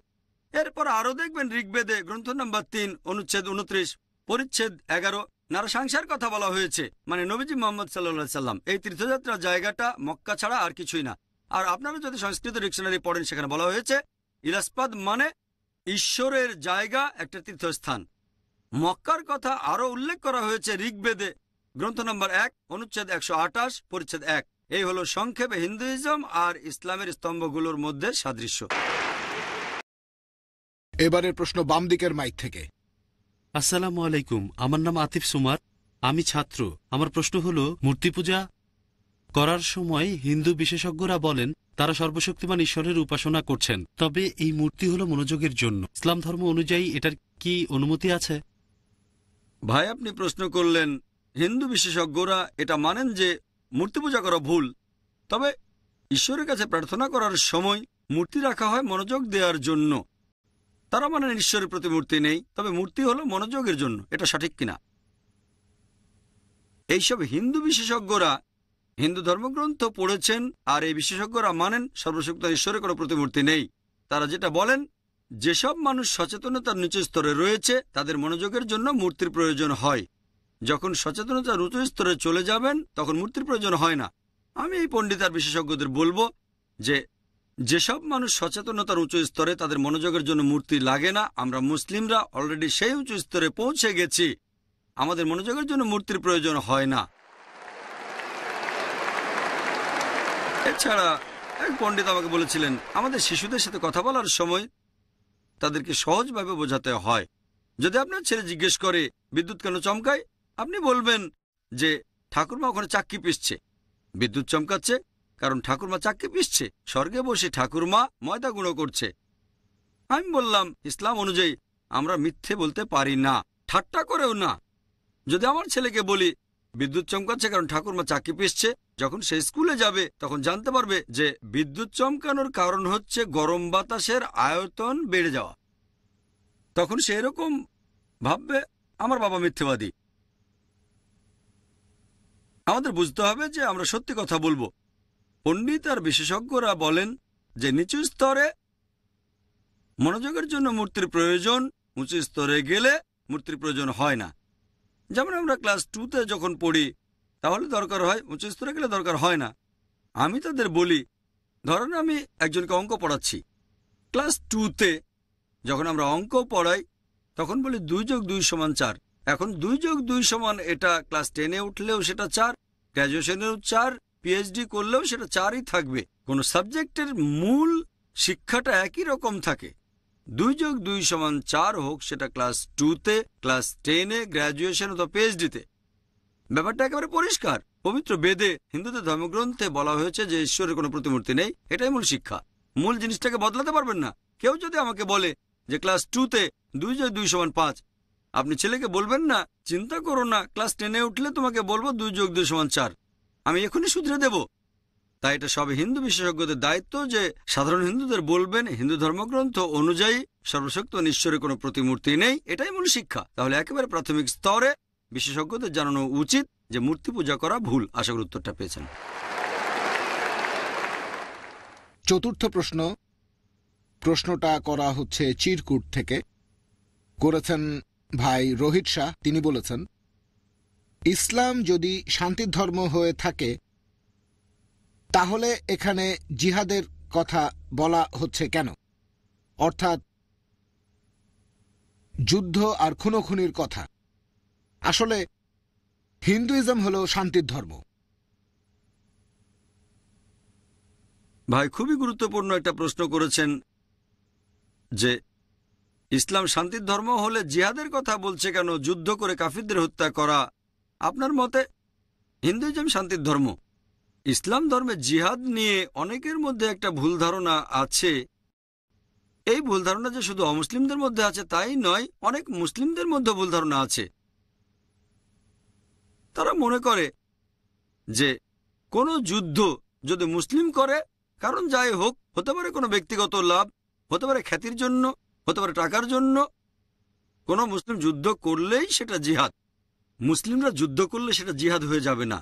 D: এরপর আরো দেখবেন ঋগ্বেদে গ্রন্থ নম্বর 3 অনুচ্ছেদ 29 পরিচ্ছেদ 11 নারসাংসার কথা বলা হয়েছে, মানে নবীজি মোহাম্মদ সাল্লাল্লাহু সাল্লাম। এই তীর্থযাত্রার জায়গাটা মক্কা ছাড়া আর কিছুই না। আর আপনারা যদি সংস্কৃত ডিকশনারি পড়েন, সেখানে বলা হয়েছে ইলাস্পাদ মানে ঈশ্বরের জায়গা, একটা তীর্থস্থান। মক্কার কথা আরো উল্লেখ করা হয়েছে ঋগ্বেদে গ্রন্থ নম্বর 1 অনুচ্ছেদ 128 পরিচ্ছেদ 1। এই হলো সংক্ষেপে হিন্দুইজম আর ইসলামের স্তম্ভগুলোর মধ্যে সাদৃশ্য।
C: এবারের প্রশ্ন বাম দিকের মাইক থেকে।
B: আসসালামু আলাইকুম, আমার নাম আতিফ সুমার, আমি ছাত্র। আমার প্রশ্ন হলো, মূর্তি পূজা করার সময় হিন্দু বিশেষজ্ঞরা বলেন তারা সর্বশক্তিমান ঈশ্বরের উপাসনা করছেন, তবে এই মূর্তি হলো মনোযোগের জন্য। ইসলাম ধর্ম অনুযায়ী এটার কি অনুমতি আছে?
D: ভাই, আপনি প্রশ্ন করলেন, হিন্দু বিশেষজ্ঞরা এটা মানেন যে মূর্তি পূজা করা ভুল, তবে ঈশ্বরের কাছে প্রার্থনা করার সময় মূর্তি রাখা হয় মনোযোগ দেওয়ার জন্য। তারা মানেন ঈশ্বরের প্রতি মূর্তি নেই, তবে মূর্তি হলো মনোযোগের জন্য। এটা সঠিক কিনা? এইসব হিন্দু বিশেষজ্ঞরা হিন্দু ধর্মগ্রন্থ পড়েছেন, আর এই বিশেষজ্ঞরা মানেন সর্বশক্ত ঈশ্বরের কোনো প্রতিমূর্তি নেই। তারা যেটা বলেন, যেসব মানুষ সচেতনতার নিচু স্তরে রয়েছে তাদের মনোযোগের জন্য মূর্তির প্রয়োজন হয়। যখন সচেতনতার উঁচু স্তরে চলে যাবেন তখন মূর্তির প্রয়োজন হয় না। আমি এই পণ্ডিত আর বিশেষজ্ঞদের বলবো যে যেসব মানুষ সচেতনতার উঁচু স্তরে, তাদের মনোযোগের জন্য মূর্তি লাগে না। আমরা মুসলিমরা অলরেডি সেই উঁচু স্তরে পৌঁছে গেছি, আমাদের মনোযোগের জন্য মূর্তির প্রয়োজন হয় না। এছাড়া এক পণ্ডিত আমাকে বলেছিলেন, আমাদের শিশুদের সাথে কথা বলার সময় তাদেরকে সহজভাবে বোঝাতে হয়। যদি আপনার ছেলে জিজ্ঞেস করে বিদ্যুৎ কেন চমকায়, আপনি বলবেন যে ঠাকুরমা ওখানে চাক্কি পিষছে, বিদ্যুৎ চমকাচ্ছে কারণ ঠাকুরমা চাক্কি পিষছে, স্বর্গে বসে ঠাকুরমা ময়দা গুঁড়ো করছে। আমি বললাম, ইসলাম অনুযায়ী আমরা মিথ্যে বলতে পারি না, ঠাট্টা করেও না। যদি আমার ছেলেকে বলি বিদ্যুৎ চমকাচ্ছে কারণ ঠাকুরমা চাক্কি পিষছে, যখন সে স্কুলে যাবে তখন জানতে পারবে যে বিদ্যুৎ চমকানোর কারণ হচ্ছে গরম বাতাসের আয়তন বেড়ে যাওয়া। তখন সে এরকম ভাববে আমার বাবা মিথ্যেবাদী। আমাদের বুঝতে হবে যে আমরা সত্যি কথা বলবো। পণ্ডিত আর বিশেষজ্ঞরা বলেন যে নিচু স্তরে মনোযোগের জন্য মূর্তির প্রয়োজন, উঁচু স্তরে গেলে মূর্তির প্রয়োজন হয় না। যেমন আমরা ক্লাস 2তে যখন পড়ি তাহলে দরকার হয়, উঁচু স্তরে গেলে দরকার হয় না। আমি তাদের বলি, ধরেন আমি একজনকে অঙ্ক পড়াচ্ছি। ক্লাস 2তে যখন আমরা অঙ্ক পড়াই তখন বলি 2 যোগ 2 সমান 4। এখন 2 যোগ 2 সমান, এটা ক্লাস 10-এ উঠলেও সেটা 4, গ্র্যাজুয়েশনেও 4, পিএইচডি করলেও সেটা 4ই থাকবে। কোন সাবজেক্টের মূল শিক্ষাটা একই রকম থাকে। 2 যোগ 2 সমান 4 হোক সেটা ক্লাস 2তে, ক্লাস 10-এ, গ্র্যাজুয়েশন অথবা পিএইচডিতে। ব্যাপারটা একেবারে পরিষ্কার। পবিত্র বেদে, হিন্দুদের ধর্মগ্রন্থে বলা হয়েছে যে ঈশ্বরের কোনো প্রতিমূর্তি নেই। এটাই মূল শিক্ষা। মূল জিনিসটাকে বদলাতে পারবেন না। কেউ যদি আমাকে বলে যে ক্লাস 2তে 2 যোগ 2 সমান 5, আপনি ছেলেকে বলবেন না চিন্তা করো না, ক্লাস 10-এ উঠলে তোমাকে বলবো 2 যোগ 2 সমান 4, আমি এখনই শুধরে দেব। তাই এটা সব হিন্দু বিশেষজ্ঞদের দায়িত্ব যে সাধারণ হিন্দুদের বলবেন হিন্দু ধর্মগ্রন্থ অনুযায়ী সর্বশক্ত ঈশ্বরের কোনো প্রতিমূর্তি নেই। এটাই মূল শিক্ষা। তাহলে একেবারে প্রাথমিক স্তরে বিশেষজ্ঞদের জানানো উচিত যে মূর্তি পূজা করা ভুল। আশা করি উত্তরটা পেয়েছেন।
C: চতুর্থ প্রশ্ন, প্রশ্নটা করা হচ্ছে চিরকুট থেকে, করেছেন ভাই রোহিত শাহ। তিনি বলেছেন, ইসলাম যদি শান্তির ধর্ম হয়ে থাকে তাহলে এখানে জিহাদের কথা বলা হচ্ছে কেন? অর্থাৎ যুদ্ধ আর খুনোখুনির কথা। আসলে হিন্দুইজম হল শান্তির ধর্ম।
D: ভাই, খুবই গুরুত্বপূর্ণ একটা প্রশ্ন করেছেন যে ইসলাম শান্তির ধর্ম হলে জিহাদের কথা বলছে কেন, যুদ্ধ করে কাফিরদের হত্যা করা। আপনার মতে হিন্দুইজম শান্তির ধর্ম। ইসলাম ধর্মে জিহাদ নিয়ে অনেকের মধ্যে একটা ভুল ধারণা আছে। এই ভুল ধারণা যে শুধু অমুসলিমদের মধ্যে আছে তাই নয়, অনেক মুসলিমদের মধ্যে ভুল ধারণা আছে। তারা মনে করে যে কোনো যুদ্ধ যদি মুসলিম করে, কারণ যাই হোক, হতে পারে কোনো ব্যক্তিগত লাভ, হতে পারে খ্যাতির জন্য, হতে পারে টাকার জন্য, কোনো মুসলিম যুদ্ধ করলেই সেটা জিহাদ। মুসলিমরা যুদ্ধ করলে সেটা জিহাদ হয়ে যাবে না।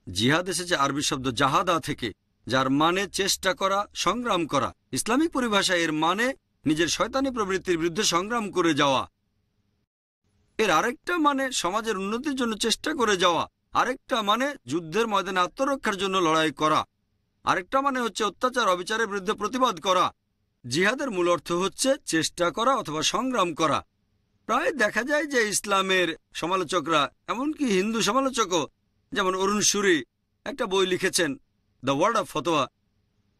D: জিহাদ এসেছে আরবি শব্দ জাহাদা থেকে, যার মানে চেষ্টা করা, সংগ্রাম করা। ইসলামিক পরিভাষায় এর মানে নিজের শয়তানি প্রবৃত্তির বিরুদ্ধে সংগ্রাম করে যাওয়া। এর আরেকটা মানে সমাজের উন্নতির জন্য চেষ্টা করে যাওয়া, আরেকটা মানে যুদ্ধের ময়দানে আত্মরক্ষার জন্য লড়াই করা, আরেকটা মানে হচ্ছে অত্যাচার অবিচারের বিরুদ্ধে প্রতিবাদ করা। জিহাদের মূল অর্থ হচ্ছে চেষ্টা করা অথবা সংগ্রাম করা। প্রায় দেখা যায় যে ইসলামের সমালোচকরা, এমনকি হিন্দু সমালোচকও, যেমন অরুণ সুরি একটা বই লিখেছেন দ্য ওয়ার্ড অফ ফতোয়া,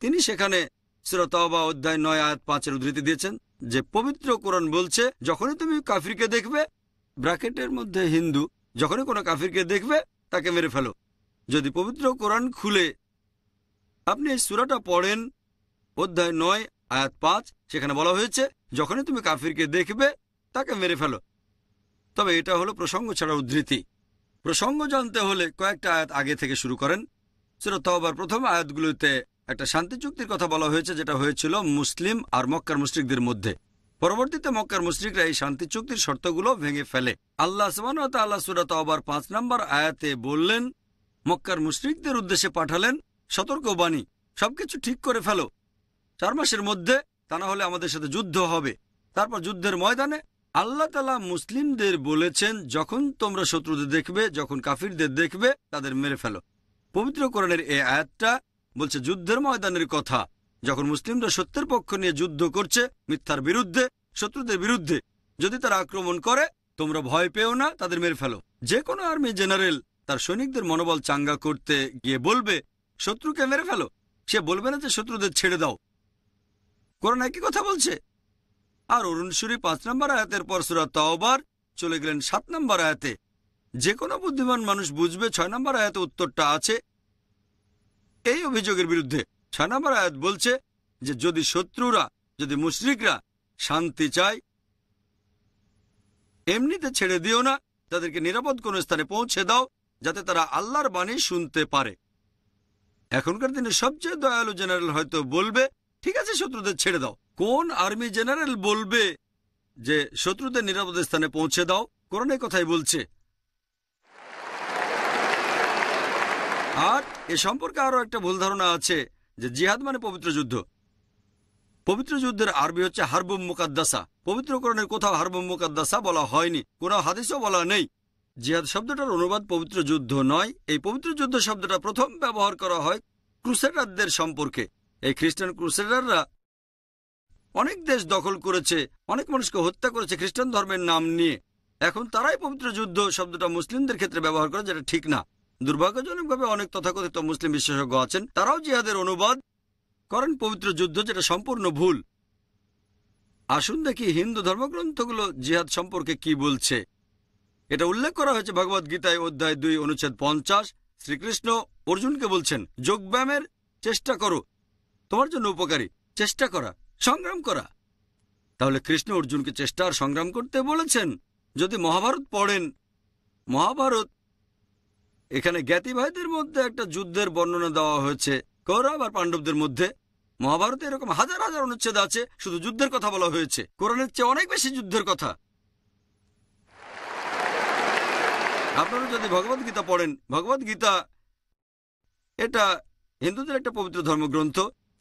D: তিনি সেখানে সূরা তাওবা অধ্যায় 9 আয়াত 5 উদ্ধৃতি দিয়েছেন যে পবিত্র কোরআন বলছে, যখনই তুমি কাফিরকে দেখবে, ব্র্যাকেটের মধ্যে হিন্দু, যখনই কোনো কাফিরকে দেখবে তাকে মেরে ফেলো। যদি পবিত্র কোরআন খুলে আপনি এই সূরাটা পড়েন, অধ্যায় 9 আয়াত 5, সেখানে বলা হয়েছে যখনই তুমি কাফিরকে দেখবে তাকে মেরে ফেলো। তবে এটা হলো প্রসঙ্গ ছাড়া উদ্ধৃতি। প্রসঙ্গ জানতে হলে কয়েকটা আয়াত আগে থেকে শুরু করেন। সূরা তাওবার প্রথম আয়াতগুলোতে একটা শান্তি চুক্তির কথা বলা হয়েছে, যেটা হয়েছিল মুসলিম আর মক্কার মুশরিকদের মধ্যে। পরবর্তীতে মক্কার মুশরিকরা এই শান্তি চুক্তির শর্তগুলো ভেঙে ফেলে। আল্লাহ সুবহানাহু ওয়া তাআলা সূরা তাওবার 5 নম্বর আয়াতে বললেন, মক্কার মুশরিকদের উদ্দেশ্যে পাঠালেন সতর্কবাণী, সবকিছু ঠিক করে ফেলো 4 মাসের মধ্যে, তা না হলে আমাদের সাথে যুদ্ধ হবে। তারপর যুদ্ধের ময়দানে আল্লাহ তাআলা মুসলিমদের বলেছেন, যখন তোমরা শত্রুদের দেখবে, যখন কাফিরদের দেখবে, তাদের মেরে ফেলো। পবিত্র কোরআনের এই আয়াতটা বলছে যুদ্ধের ময়দানের কথা, যখন মুসলিমরা সত্যের পক্ষ নিয়ে যুদ্ধ করছে মিথ্যার বিরুদ্ধে, শত্রুদের বিরুদ্ধে। যদি তারা আক্রমণ করে, তোমরা ভয় পেও না, তাদের মেরে ফেলো। যে কোনো আর্মি জেনারেল তার সৈনিকদের মনোবল চাঙ্গা করতে গিয়ে বলবে শত্রুকে মেরে ফেলো, সে বলবে না যে শত্রুদের ছেড়ে দাও। কোরআন একই কথা বলছে। আর অরুণ সুরি 5 নম্বর আয়াতের পর সূরা তাওবার চলে গেলেন 7 নম্বর আয়াতে। যে কোনো বুদ্ধিমান মানুষ বুঝবে 6 নম্বর আয়াতে উত্তরটা আছে এই অভিযোগের বিরুদ্ধে। 6 নম্বর আয়াত বলছে যে যদি শত্রুরা, যদি মুশরিকরা শান্তি চায়, এমনিতে ছেড়ে দিও না, তাদেরকে নিরাপদ কোনো স্থানে পৌঁছে দাও, যাতে তারা আল্লাহর বাণী শুনতে পারে। এখনকার দিনে সবচেয়ে দয়ালু জেনারেল হয়তো বলবে ঠিক আছে শত্রুদের ছেড়ে দাও। কোন আর্মি জেনারেল বলবে যে শত্রুদের নিরাপদ স্থানে পৌঁছে দাও? কোরআনের কথাই বলছে। আর এ সম্পর্কে আরো একটা ভুল ধারণা আছে যে জিহাদ মানে পবিত্র যুদ্ধ। পবিত্র যুদ্ধের আরবি হচ্ছে হারবুম মুকাদ্দাসা। পবিত্র কোরআনের কোথাও হারবুম মুকাদ্দাসা বলা হয়নি, কোনো হাদিসও বলা নেই। জিহাদ শব্দটার অনুবাদ পবিত্র যুদ্ধ নয়। এই পবিত্র যুদ্ধ শব্দটা প্রথম ব্যবহার করা হয় ক্রুসেডারদের সম্পর্কে। এই খ্রিস্টান ক্রুসেডাররা অনেক দেশ দখল করেছে, অনেক মানুষকে হত্যা করেছে খ্রিস্টান ধর্মের নাম নিয়ে। এখন তারাই পবিত্র যুদ্ধ শব্দটা মুসলিমদের ক্ষেত্রে ব্যবহার করে, যেটা ঠিক না। দুর্ভাগ্যজনকভাবে অনেক তথাকথিত মুসলিম বিশেষজ্ঞ আছেন, তারাও জিহাদের অনুবাদ করেন পবিত্র যুদ্ধ, যেটা সম্পূর্ণ ভুল। আসুন দেখি হিন্দু ধর্মগ্রন্থগুলো জিহাদ সম্পর্কে কি বলছে। এটা উল্লেখ করা হয়েছে ভগবদ গীতায় অধ্যায় 2 অনুচ্ছেদ 50। শ্রীকৃষ্ণ অর্জুনকে বলছেন যোগব্যায়ামের চেষ্টা করো, তোমার জন্য উপকারী। চেষ্টা করা, সংগ্রাম করা। তাহলে কৃষ্ণ অর্জুনকে চেষ্টা আর সংগ্রাম করতে বলেছেন। যদি মহাভারত পড়েন, মহাভারত এখানে জ্ঞাতি ভাইদের মধ্যে একটা যুদ্ধের বর্ণনা দেওয়া হয়েছে, কৌরব আর পাণ্ডবদের মধ্যে। মহাভারতে এরকম হাজার হাজার অনুচ্ছেদ আছে, শুধু যুদ্ধের কথা বলা হয়েছে। কোরআনের চেয়ে অনেক বেশি যুদ্ধের কথা। আপনারা যদি ভগবদ গীতা পড়েন, ভগবদ গীতা এটা হিন্দুদের একটা পবিত্র ধর্মগ্রন্থ।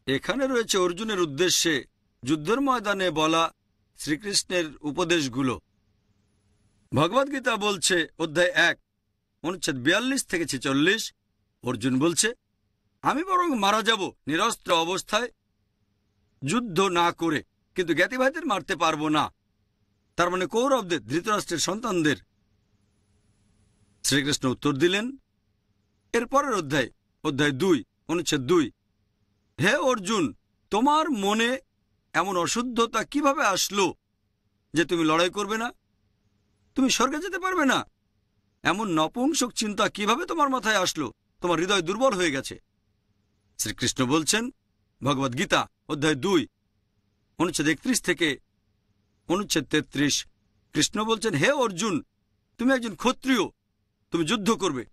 D: এখানে রয়েছে অর্জুনের উদ্দেশ্যে যুদ্ধের ময়দানে বলা শ্রীকৃষ্ণের উপদেশগুলো। ভগবদ গীতা বলছে অধ্যায় 1 অনুচ্ছেদ 42 থেকে 46, অর্জুন বলছে আমি বরং মারা যাব নিরস্ত্র অবস্থায়, যুদ্ধ না করে, কিন্তু জ্ঞাতি ভাইদের মারতে পারবো না। তার মানে কৌরবদের, ধৃতরাষ্ট্রের সন্তানদের। শ্রীকৃষ্ণ উত্তর দিলেন এরপরের অধ্যায়, অধ্যায় 2 অনুচ্ছেদ 2, হে অর্জুন, তোমার মনে এমন অশুদ্ধতা কিভাবে আসলো যে তুমি লড়াই করবে না, তুমি স্বর্গে যেতে পারবে না? এমন নপুংসক চিন্তা কিভাবে তোমার মাথায় আসলো? তোমার হৃদয় দুর্বল হয়ে গেছে। শ্রীকৃষ্ণ বলছেন ভগবদ গীতা অধ্যায় 2 অনুচ্ছেদ 31 থেকে অনুচ্ছেদ 33, কৃষ্ণ বলছেন হে অর্জুন, তুমি একজন ক্ষত্রিয়, তুমি যুদ্ধ করবে,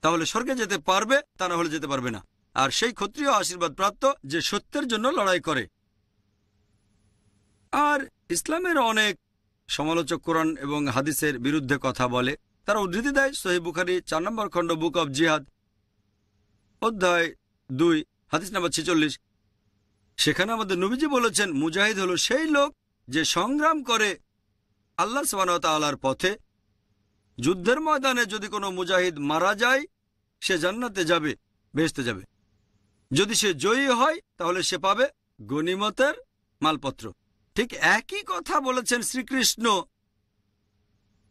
D: তাহলে স্বর্গে যেতে পারবে, তা না হলে যেতে পারবে না। আর সেই ক্ষত্রিয় আশীর্বাদ প্রাপ্ত যে সত্যের জন্য লড়াই করে। আর ইসলামের অনেক সমালোচক কোরআন এবং হাদিসের বিরুদ্ধে কথা বলে। তারা উদ্ধৃতি দেয় সহিহ বুখারী 4 নম্বর খণ্ড বুক অব জিহাদ অধ্যায় 2 হাদিস নাম্বার 46। সেখানে আমাদের নবীজি বলেছেন, মুজাহিদ হলো সেই লোক যে সংগ্রাম করে আল্লাহ সুবহানাহু ওয়া তাআলার পথে। যুদ্ধের ময়দানে যদি কোনো মুজাহিদ মারা যায়, সে জান্নাতে যাবে, বেহেশতে যাবে। যদি সে জয়ী হয় তাহলে সে পাবে গনিমতের মালপত্র। ঠিক একই কথা বলেছেন শ্রীকৃষ্ণ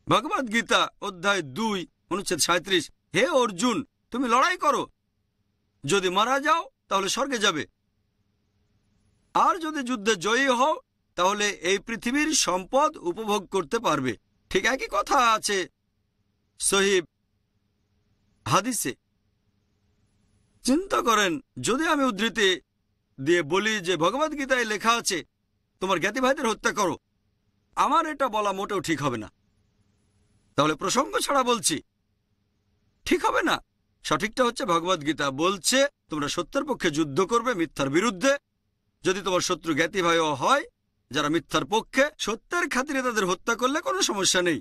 D: ভগবদ গীতা অধ্যায় 2 অনুচ্ছেদ 37। হে অর্জুন, তুমি লড়াই করো, যদি মারা যাও তাহলে স্বর্গে যাবে, আর যদি যুদ্ধে জয়ী হও তাহলে এই পৃথিবীর সম্পদ উপভোগ করতে পারবে। ঠিক একই কথা আছে সহিহ হাদিসে। চিন্তা করেন, যদি আমি উদ্ধৃতি দিয়ে বলি যে ভগবদ্গীতায় লেখা আছে তোমার জ্ঞাতি ভাইদের হত্যা করো, আমার এটা বলা মোটেও ঠিক হবে না। তাহলে প্রসঙ্গ ছাড়া বলছি, ঠিক হবে না। সঠিকটা হচ্ছে ভগবদ্গীতা বলছে তোমরা সত্যের পক্ষে যুদ্ধ করবে মিথ্যার বিরুদ্ধে। যদি তোমার শত্রু জ্ঞাতি ভাইও হয় যারা মিথ্যার পক্ষে, সত্যের খাতিরে তাদের হত্যা করলে কোনো সমস্যা নেই।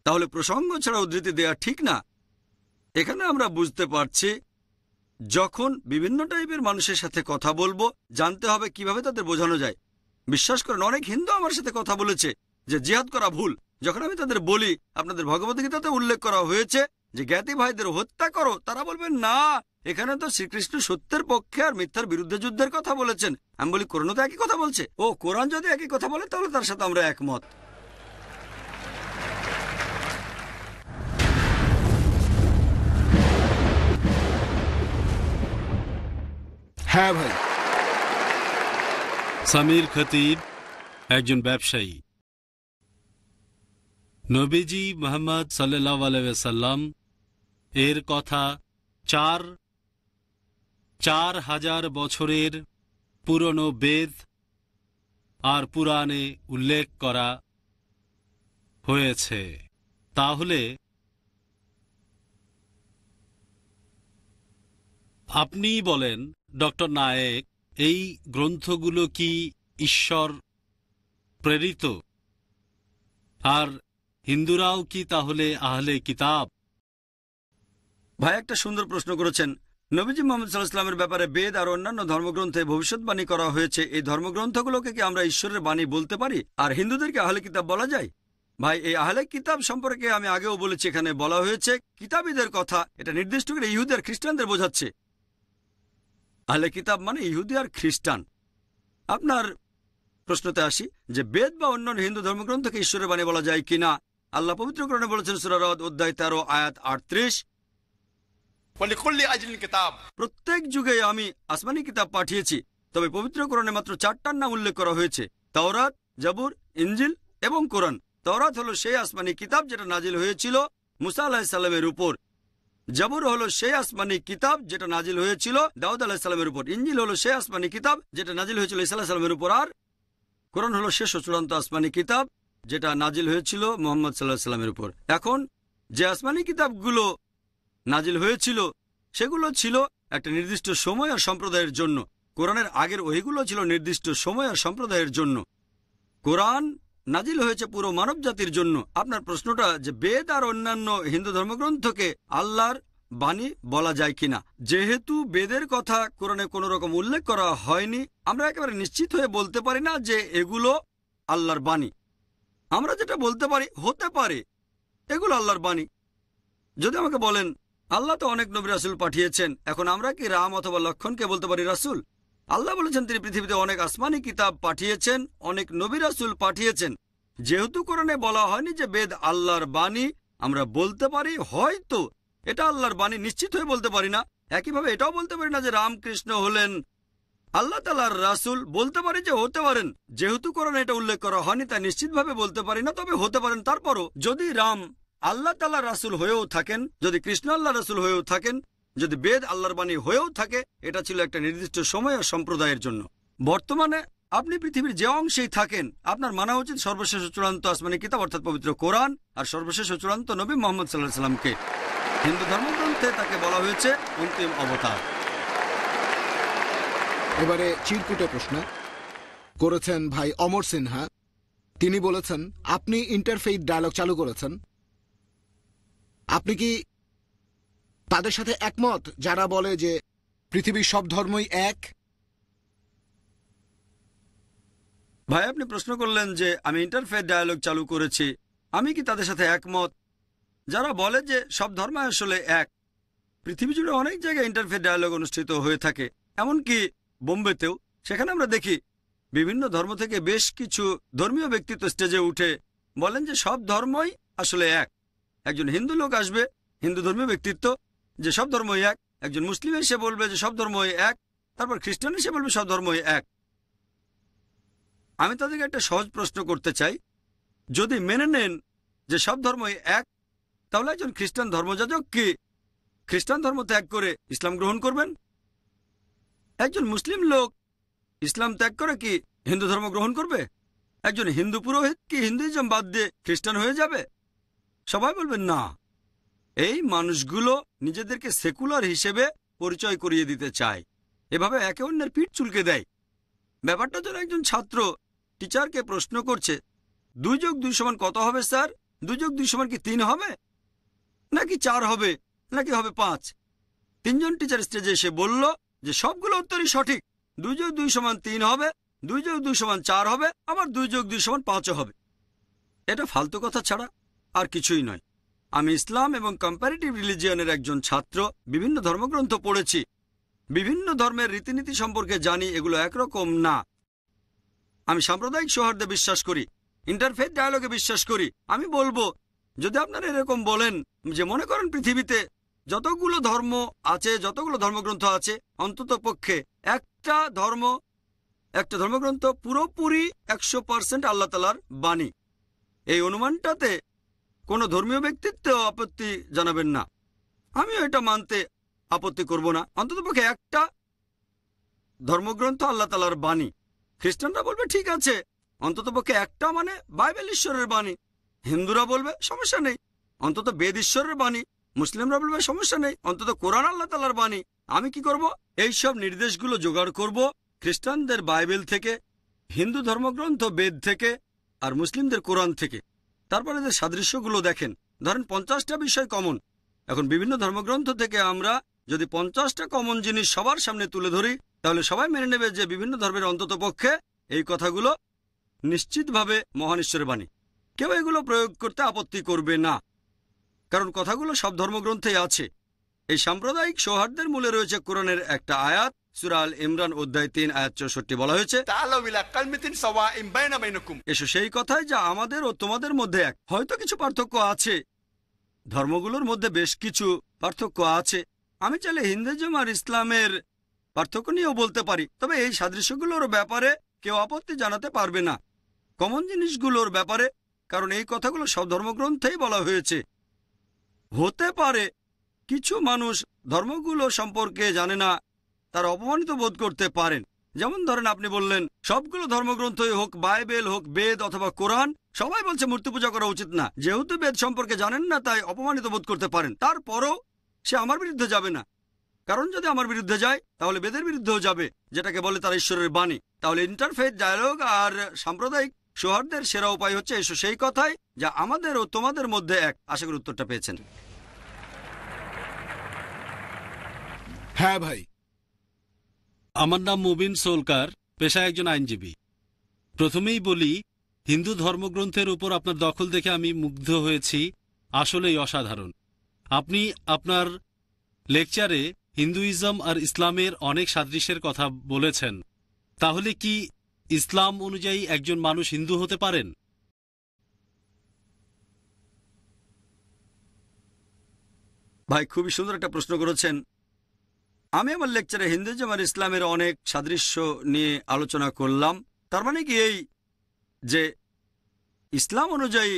D: তাহলে প্রসঙ্গ ছাড়া উদ্ধৃতি দেয়া ঠিক না। এখানে আমরা বুঝতে পারছি যখন বিভিন্ন টাইপের মানুষের সাথে কথা বলবো, জানতে হবে কিভাবে তাদের বোঝানো যায়। বিশ্বাস করেন, অনেক হিন্দু আমার সাথে কথা বলেছে যে জিহাদ করা ভুল। যখন আমি তাদের বলি আপনাদের ভগবদ্গীতাতে উল্লেখ করা হয়েছে যে জ্ঞাতি ভাইদের হত্যা করো, তারা বলবেন না, এখানে তো শ্রীকৃষ্ণ সত্যের পক্ষে আর মিথ্যার বিরুদ্ধে যুদ্ধের কথা বলেছেন। আমি বলি কোরআনও তো একই কথা বলছে। ও, কোরআন যদি একই কথা বলে তাহলে তার সাথে আমরা একমত।
C: হ্যাঁ ভাই।
B: সামির খতিব একজন ব্যবসায়ী। নবীজি মুহাম্মদ সাল্লাল্লাহু আলাইহি ওয়াসাল্লাম এর কথা 4000 বছরের পুরনো বেদ আর পুরাণে উল্লেখ করা হয়েছে। তাহলে আপনি বলেন ডক্টর নায়েক, এই গ্রন্থগুলো কি ঈশ্বর প্রেরিত? আর হিন্দুরাও কি তাহলে আহলে কিতাব?
D: ভাই একটা সুন্দর প্রশ্ন করেছেন। নবীজি মুহাম্মদ সাল্লাল্লাহু আলাইহি ওয়াসাল্লামের ব্যাপারে বেদ আর অন্যান্য ধর্মগ্রন্থে ভবিষ্যৎবাণী করা হয়েছে। এই ধর্মগ্রন্থগুলোকে কি আমরা ঈশ্বরের বাণী বলতে পারি? আর হিন্দুদেরকে আহলে কিতাব বলা যায়? ভাই, এই আহলে কিতাব সম্পর্কে আমি আগেও বলেছি, এখানে বলা হয়েছে কিতাবীদের কথা। এটা নির্দিষ্ট করে ইহুদি আর খ্রিস্টানদের বোঝাচ্ছে। আহলে কিতাব মানে ইহুদি আর খ্রিস্টান। আপনার প্রশ্নতে আসি যে বেদ বা অন্যান্য হিন্দু ধর্মগ্রন্থকে ঈশ্বরের বাণী বলা যায় কিনা। আল্লাহ পবিত্র কোরআনে বলেছেন সূরা রদ অধ্যায় 13 আয়াত 38,
E: वलिकुल्लि अजलिन किताब।
D: প্রত্যেক যুগে আমি আসমানি কিতাব পাঠিয়েছি, তবে পবিত্র কোরআনে মাত্র 4টার নাম উল্লেখ করা হয়েছে, তাওরাত, জাবুর, ইনজিল এবং কোরআন। তাওরাত হলো সেই আসমানি কিতাব যেটা নাজিল হয়েছিল মুসা আলাইহিস সালামের উপর। জাবুর হলো সেই আসমানি কিতাব যেটা নাজিল হয়েছিল দাউদ আলাইহিস সালামের উপর। ইনজিল হলো সেই আসমানি কিতাব যেটা নাজিল হয়েছিল ঈসা আলাইহিস সালামের উপর। আর কোরআন হলো শেষ ও চূড়ান্ত আসমানি কিতাব যেটা নাজিল হয়েছিল মুহাম্মদ সাল্লাল্লাহু আলাইহি সাল্লামের উপর। এখন যে আসমানি কিতাবগুলো নাজিল হয়েছিল সেগুলো ছিল একটা নির্দিষ্ট সময় আর সম্প্রদায়ের জন্য। কোরআনের আগের ওহিগুলো ছিল নির্দিষ্ট সময় আর সম্প্রদায়ের জন্য। কোরআন নাজিল হয়েছে পুরো মানব জাতির জন্য। আপনার প্রশ্নটা যে বেদ আর অন্যান্য হিন্দু ধর্মগ্রন্থকে আল্লাহর বাণী বলা যায় কিনা, যেহেতু বেদের কথা কোরআনে কোনো রকম উল্লেখ করা হয়নি, আমরা একেবারে নিশ্চিত হয়ে বলতে পারি না যে এগুলো আল্লাহর বাণী। আমরা যেটা বলতে পারি, হতে পারে এগুলো আল্লাহর বাণী। যদি আমাকে বলেন আল্লাহ তো অনেক নবী রাসূল পাঠিয়েছেন, এখন আমরা কি রাম অথবা লক্ষণকে বলতে পারি রাসূল? আল্লাহ বলেছেন তিনি পৃথিবীতে অনেক আসমানি কিতাব পাঠিয়েছেন, অনেক নবী রাসূল পাঠিয়েছেন। যেহেতু কোরআনে বলা হয়নি যে বেদ আল্লাহর বাণী, আমরা বলতে পারি হয়তো এটা আল্লাহর বাণী, নিশ্চিত হয়ে বলতে পারি না। একইভাবে এটাও বলতে পারি না যে রামকৃষ্ণ হলেন আল্লাহ তাআলার রাসূল। বলতে পারি যে হতে পারেন, যেহেতু কোরআনে এটা উল্লেখ করা হয়নি তাই নিশ্চিতভাবে বলতে পারি না, তবে হতে পারেন। তারপরও যদি রাম আল্লাহ তাআলার রাসূল হয়েও থাকেন, যদি কৃষ্ণ আল্লাহর রাসূল হয়েও থাকেন, যদি বেদ আল্লাহর বাণী হয়েও থাকে, এটা ছিল একটা নির্দিষ্ট সময় আর সম্প্রদায়ের জন্য। বর্তমানে আপনি পৃথিবীর যে অংশেই থাকেন, আপনার মানা উচিত সর্বশেষ ও চূড়ান্ত আসমানি কিতাব অর্থাৎ পবিত্র কোরআন আর সর্বশেষ ও চূড়ান্ত নবী মুহাম্মদ সাল্লাল্লাহু আলাইহি ওয়াসাল্লামকে। হিন্দু ধর্মগ্রন্থ অর্থে তাকে বলা হয়েছে অন্তিম অবতার।
C: এবারে চিরকুটে প্রশ্ন করেছেন ভাই অমর সিনহা। তিনি বলেছেন, আপনি ইন্টারফেইথ ডায়ালগ চালু করেছেন, আপনি কি তাদের সাথে একমত যারা বলে যে পৃথিবীর সব ধর্মই এক?
D: ভাই, আপনি প্রশ্ন করলেন যে আমি ইন্টারফেথ ডায়ালগ চালু করেছি, আমি কি তাদের সাথে একমত যারা বলে যে সব ধর্ম আসলে এক? পৃথিবী জুড়ে অনেক জায়গায় ইন্টারফেথ ডায়ালগ অনুষ্ঠিত হয়ে থাকে, এমনকি বোম্বেতেও। সেখানে আমরা দেখি বিভিন্ন ধর্ম থেকে বেশ কিছু ধর্মীয় ব্যক্তিত্ব স্টেজে উঠে বলেন যে সব ধর্মই আসলে এক। একজন হিন্দু লোক আসবে, হিন্দু ধর্মীয় ব্যক্তিত্ব, যে সব ধর্মই এক। একজন মুসলিম এসে বলবে যে সব ধর্মই এক। তারপর খ্রিস্টান এসে বলবে সব ধর্মই এক। আমি তাদেরকে একটা সহজ প্রশ্ন করতে চাই, যদি মেনে নেন যে সব ধর্মই এক, তাহলে একজন খ্রিস্টান ধর্মযাজক কি খ্রিস্টান ধর্ম ত্যাগ করে ইসলাম গ্রহণ করবেন? একজন মুসলিম লোক ইসলাম ত্যাগ করে কি হিন্দু ধর্ম গ্রহণ করবে? একজন হিন্দু পুরোহিত কি হিন্দুইজম বাদ দিয়ে খ্রিস্টান হয়ে যাবে? সবাই বলবেন না। এই মানুষগুলো নিজেদেরকে সেকুলার হিসেবে পরিচয় করিয়ে দিতে চায়, এভাবে একে অন্যের পিঠ চুলকে দেয়। ব্যাপারটা যেন একজন ছাত্র টিচারকে প্রশ্ন করছে, 2 যোগ 2 সমান কত হবে স্যার? 2 যোগ 2 সমান কি 3 হবে, নাকি 4 হবে, নাকি হবে 5? 3 জন টিচার স্টেজে এসে বলল যে সবগুলো উত্তরই সঠিক। 2 যোগ 2 সমান 3 হবে, 2 যোগ 2 সমান 4 হবে, আবার 2 যোগ 2 সমান 5 হবে। এটা ফালতু কথা ছাড়া আর কিছুই নয়। আমি ইসলাম এবং কম্পারেটিভ রিলিজিয়নের একজন ছাত্র, বিভিন্ন ধর্মগ্রন্থ পড়েছি, বিভিন্ন ধর্মের রীতিনীতি সম্পর্কে জানি, এগুলো একরকম না। আমি সাম্প্রদায়িক সৌহার্দ্যে বিশ্বাস করি, ইন্টারফেথ ডায়ালগে বিশ্বাস করি। আমি বলবো, যদি আপনারা এরকম বলেন যে মনে করেন পৃথিবীতে যতগুলো ধর্ম আছে, যতগুলো ধর্মগ্রন্থ আছে, অন্তত পক্ষে একটা ধর্মগ্রন্থ পুরোপুরি 100% আল্লাহ তাআলার বাণী, এই অনুমানটাতে কোনো ধর্মীয় ব্যক্তিত্ব আপত্তি জানাবেন না। আমিও এটা মানতে আপত্তি করব না। অন্ততপক্ষে একটা ধর্মগ্রন্থ আল্লাহ তাআলার বাণী। খ্রিস্টানরা বলবে ঠিক আছে, অন্ততপক্ষে একটা মানে বাইবেল ঈশ্বরের বাণী। হিন্দুরা বলবে সমস্যা নেই, অন্তত বেদ ঈশ্বরের বাণী। মুসলিমরা বলবে সমস্যা নেই, অন্তত কোরআন আল্লাহ তাআলার বাণী। আমি কি করব? এই সব নির্দেশগুলো জোগাড় করব খ্রিস্টানদের বাইবেল থেকে, হিন্দু ধর্মগ্রন্থ বেদ থেকে, আর মুসলিমদের কোরআন থেকে। তারপরে এদের সাদৃশ্যগুলো দেখেন। ধরেন 50টা বিষয় কমন। এখন বিভিন্ন ধর্মগ্রন্থ থেকে আমরা যদি 50টা কমন জিনিস সবার সামনে তুলে ধরি, তাহলে সবাই মেনে নেবে যে বিভিন্ন ধর্মের অন্তত পক্ষে এই কথাগুলো নিশ্চিতভাবে মহান ঈশ্বরের বাণী। কেউ এগুলো প্রয়োগ করতে আপত্তি করবে না, কারণ কথাগুলো সব ধর্মগ্রন্থেই আছে। এই সাম্প্রদায়িক সৌহার্দ্যের মূলে রয়েছে কোরআনের একটা আয়াত, সূরা আল ইমরান অধ্যায় 3 আয়াত 64 বলা হয়েছে,
E: تعالوا إلى كلمة سواء بينكم।
D: এসো সেই কথায় যা আমাদের ও তোমাদের মধ্যে এক। হয়তো কিছু পার্থক্য আছে, ধর্মগুলোর মধ্যে বেশ কিছু পার্থক্য আছে। আমি চাইলে হিন্দুইজম আর ইসলামের পার্থক্য নিয়েও বলতে পারি, তবে এই সাদৃশ্যগুলোর ব্যাপারে কেউ আপত্তি জানাতে পারবে না, কমন জিনিসগুলোর ব্যাপারে, কারণ এই কথাগুলো সব ধর্মগ্রন্থেই বলা হয়েছে। হতে পারে কিছু মানুষ ধর্মগুলো সম্পর্কে জানে না, তারা অপমানিত বোধ করতে পারেন। যেমন ধরেন আপনি বললেন সবগুলো ধর্মগ্রন্থই হোক, বাইবেল হোক, বেদ অথবা কোরআন, সবাই বলছে মূর্তি পূজা করা উচিত না। যেহেতু বেদ সম্পর্কে জানেন না তাই অপমানিত বোধ করতে পারেন। তারপরও সে আমার বিরুদ্ধে যাবে না, কারণ যদি আমার বিরুদ্ধে যায় তাহলে বেদের বিরুদ্ধেও যাবে, যেটাকে বলে তার ঈশ্বরের বাণী। তাহলে ইন্টারফেথ ডায়ালগ আর সাম্প্রদায়িক সৌহার্দ্যের সেরা উপায় হচ্ছে এসো সেই কথায় যা আমাদের ও তোমাদের মধ্যে এক। আশা করি উত্তরটা পেয়েছেন।
C: হ্যাঁ ভাই।
B: আমার নাম মুবিন সোলকার, পেশায় একজন আইনজীবী। প্রথমেই বলি, হিন্দু ধর্মগ্রন্থের উপর আপনার দখল দেখে আমি মুগ্ধ হয়েছি, আসলেই অসাধারণ। আপনি আপনার লেকচারে হিন্দুইজম আর ইসলামের অনেক সাদৃশ্যের কথা বলেছেন। তাহলে কি ইসলাম অনুযায়ী একজন মানুষ হিন্দু হতে পারেন?
D: ভাই, খুবই সুন্দর একটা প্রশ্ন করেছেন। আমি আমার লেকচারে হিন্দুইজম আর ইসলামের অনেক সাদৃশ্য নিয়ে আলোচনা করলাম। তার মানে কি এই যে ইসলাম অনুযায়ী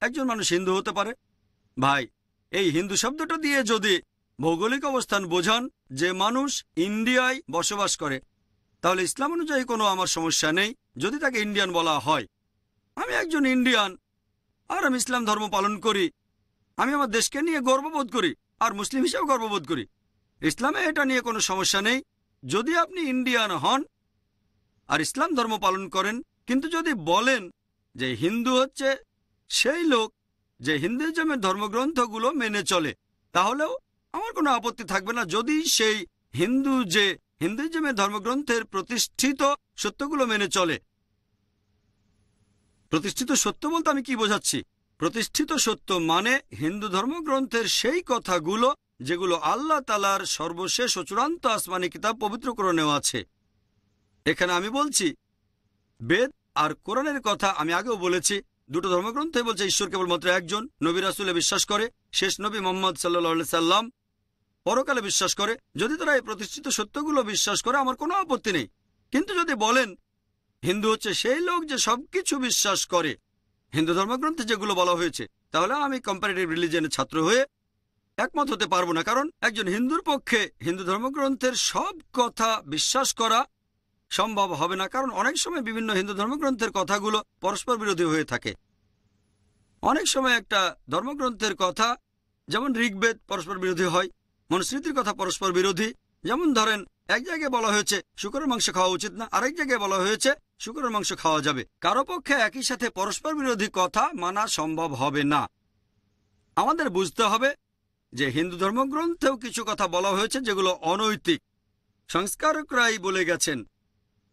D: একজন মানুষ হিন্দু হতে পারে? ভাই, এই হিন্দু শব্দটা দিয়ে যদি ভৌগোলিক অবস্থান বোঝান যে মানুষ ইন্ডিয়ায় বসবাস করে, তাহলে ইসলাম অনুযায়ী কোনো আমার সমস্যা নেই যদি তাকে ইন্ডিয়ান বলা হয়। আমি একজন ইন্ডিয়ান আর আমি ইসলাম ধর্ম পালন করি। আমি আমার দেশকে নিয়ে গর্ববোধ করি। আর মুসলিম হিসেবে গর্ববোধ করি। ইসলামে এটা নিয়ে কোনো সমস্যা নেই। যদি আপনি ইন্ডিয়ান হন আর ইসলাম ধর্ম পালন করেন, কিন্তু যদি বলেন যে হিন্দু হচ্ছে সেই লোক যে হিন্দুইজমের ধর্মগ্রন্থগুলো মেনে চলে, তাহলেও আমার কোনো আপত্তি থাকবে না যদি সেই হিন্দু যে হিন্দুইজমের ধর্মগ্রন্থের প্রতিষ্ঠিত সত্যগুলো মেনে চলে। প্রতিষ্ঠিত সত্য বলতে আমি কি বোঝাচ্ছি? প্রতিষ্ঠিত সত্য মানে হিন্দু ধর্মগ্রন্থের সেই কথাগুলো যেগুলো আল্লাহ তাআলার সর্বশেষ ও চূড়ান্ত আসমানি কিতাব পবিত্র কোরআনেও আছে। এখানে আমি বলছি বেদ আর কোরআনের কথা। আমি আগেও বলেছি দুটো ধর্মগ্রন্থে বলছে ঈশ্বর কেবলমাত্র একজন, নবী রাসূলে বিশ্বাস করে, শেষ নবী মুহাম্মদ সাল্লাল্লাহু আলাইহি সাল্লাম, পরকালে বিশ্বাস করে। যদি তারা এই প্রতিষ্ঠিত সত্যগুলো বিশ্বাস করে আমার কোনো আপত্তি নেই। কিন্তু যদি বলেন হিন্দু হচ্ছে সেই লোক যে সবকিছু বিশ্বাস করে হিন্দু ধর্মগ্রন্থে যেগুলো বলা হয়েছে, তাহলে আমি কম্পারেটিভ রিলিজিয়নের ছাত্র হয়ে একমত হতে পারবো না। কারণ একজন হিন্দুর পক্ষে হিন্দু ধর্মগ্রন্থের সব কথা বিশ্বাস করা সম্ভব হবে না। কারণ অনেক সময় বিভিন্ন হিন্দু ধর্মগ্রন্থের কথাগুলো পরস্পর বিরোধী হয়ে থাকে। অনেক সময় একটা ধর্মগ্রন্থের কথা যেমন ঋগ্বেদ পরস্পর বিরোধী হয়, মনুস্মৃতির কথা পরস্পর বিরোধী। যেমন ধরেন এক জায়গায় বলা হয়েছে শুকরের মাংস খাওয়া উচিত না, আরেক জায়গায় বলা হয়েছে শুকরের মাংস খাওয়া যাবে। কারো পক্ষে একই সাথে পরস্পর বিরোধী কথা মানা সম্ভব হবে না। আমাদের বুঝতে হবে যে হিন্দু ধর্মগ্রন্থেও কিছু কথা বলা হয়েছে যেগুলো অনৈতিক। সংস্কারকরাই বলে গেছেন,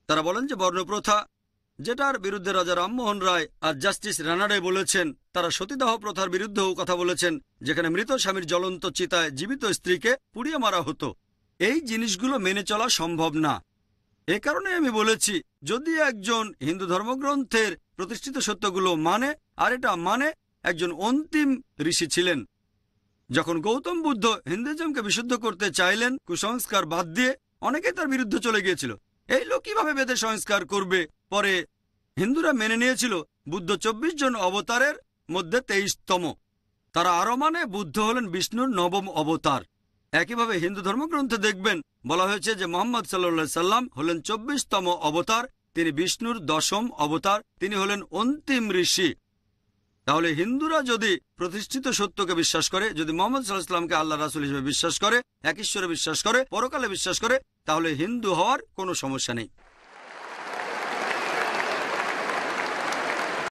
D: তারা বলেন যে বর্ণপ্রথা, যেটার বিরুদ্ধে রাজা রামমোহন রায় আর জাস্টিস রানাডে বলেছেন। তারা সতীদাহ প্রথার বিরুদ্ধেও কথা বলেছেন, যেখানে মৃত স্বামীর জ্বলন্ত চিতায় জীবিত স্ত্রীকে পুড়িয়ে মারা হতো। এই জিনিসগুলো মেনে চলা সম্ভব না। এ কারণে আমি বলেছি যদি একজন হিন্দু ধর্মগ্রন্থের প্রতিষ্ঠিত সত্যগুলো মানে, আর এটা মানে একজন অন্তিম ঋষি ছিলেন। যখন গৌতম বুদ্ধ হিন্দুইজমকে বিশুদ্ধ করতে চাইলেন কুসংস্কার বাদ দিয়ে, অনেকে তার বিরুদ্ধে চলে গিয়েছিল। এই লোক কিভাবে বেদের সংস্কার করবে? পরে হিন্দুরা মেনে নিয়েছিল বুদ্ধ 24 জন অবতারের মধ্যে 23তম। তারা আরো মানে বুদ্ধ হলেন বিষ্ণুর 9ম অবতার। একইভাবে হিন্দু ধর্মগ্রন্থে দেখবেন বলা হয়েছে যে মুহাম্মদ সাল্লাল্লাহু আলাইহি সাল্লাম হলেন 24তম অবতার, তিনি বিষ্ণুর 10ম অবতার, তিনি হলেন অন্তিম ঋষি। তাহলে হিন্দুরা যদি প্রতিষ্ঠিত সত্যকে বিশ্বাস করে, যদি মুহাম্মদ সাল্লাল্লাহু আলাইহি সাল্লামকে আল্লাহ রাসূল হিসেবে বিশ্বাস করে, এক ঈশ্বরে বিশ্বাস করে, পরকালে বিশ্বাস করে, তাহলে হিন্দু হওয়ার কোনো সমস্যা নেই।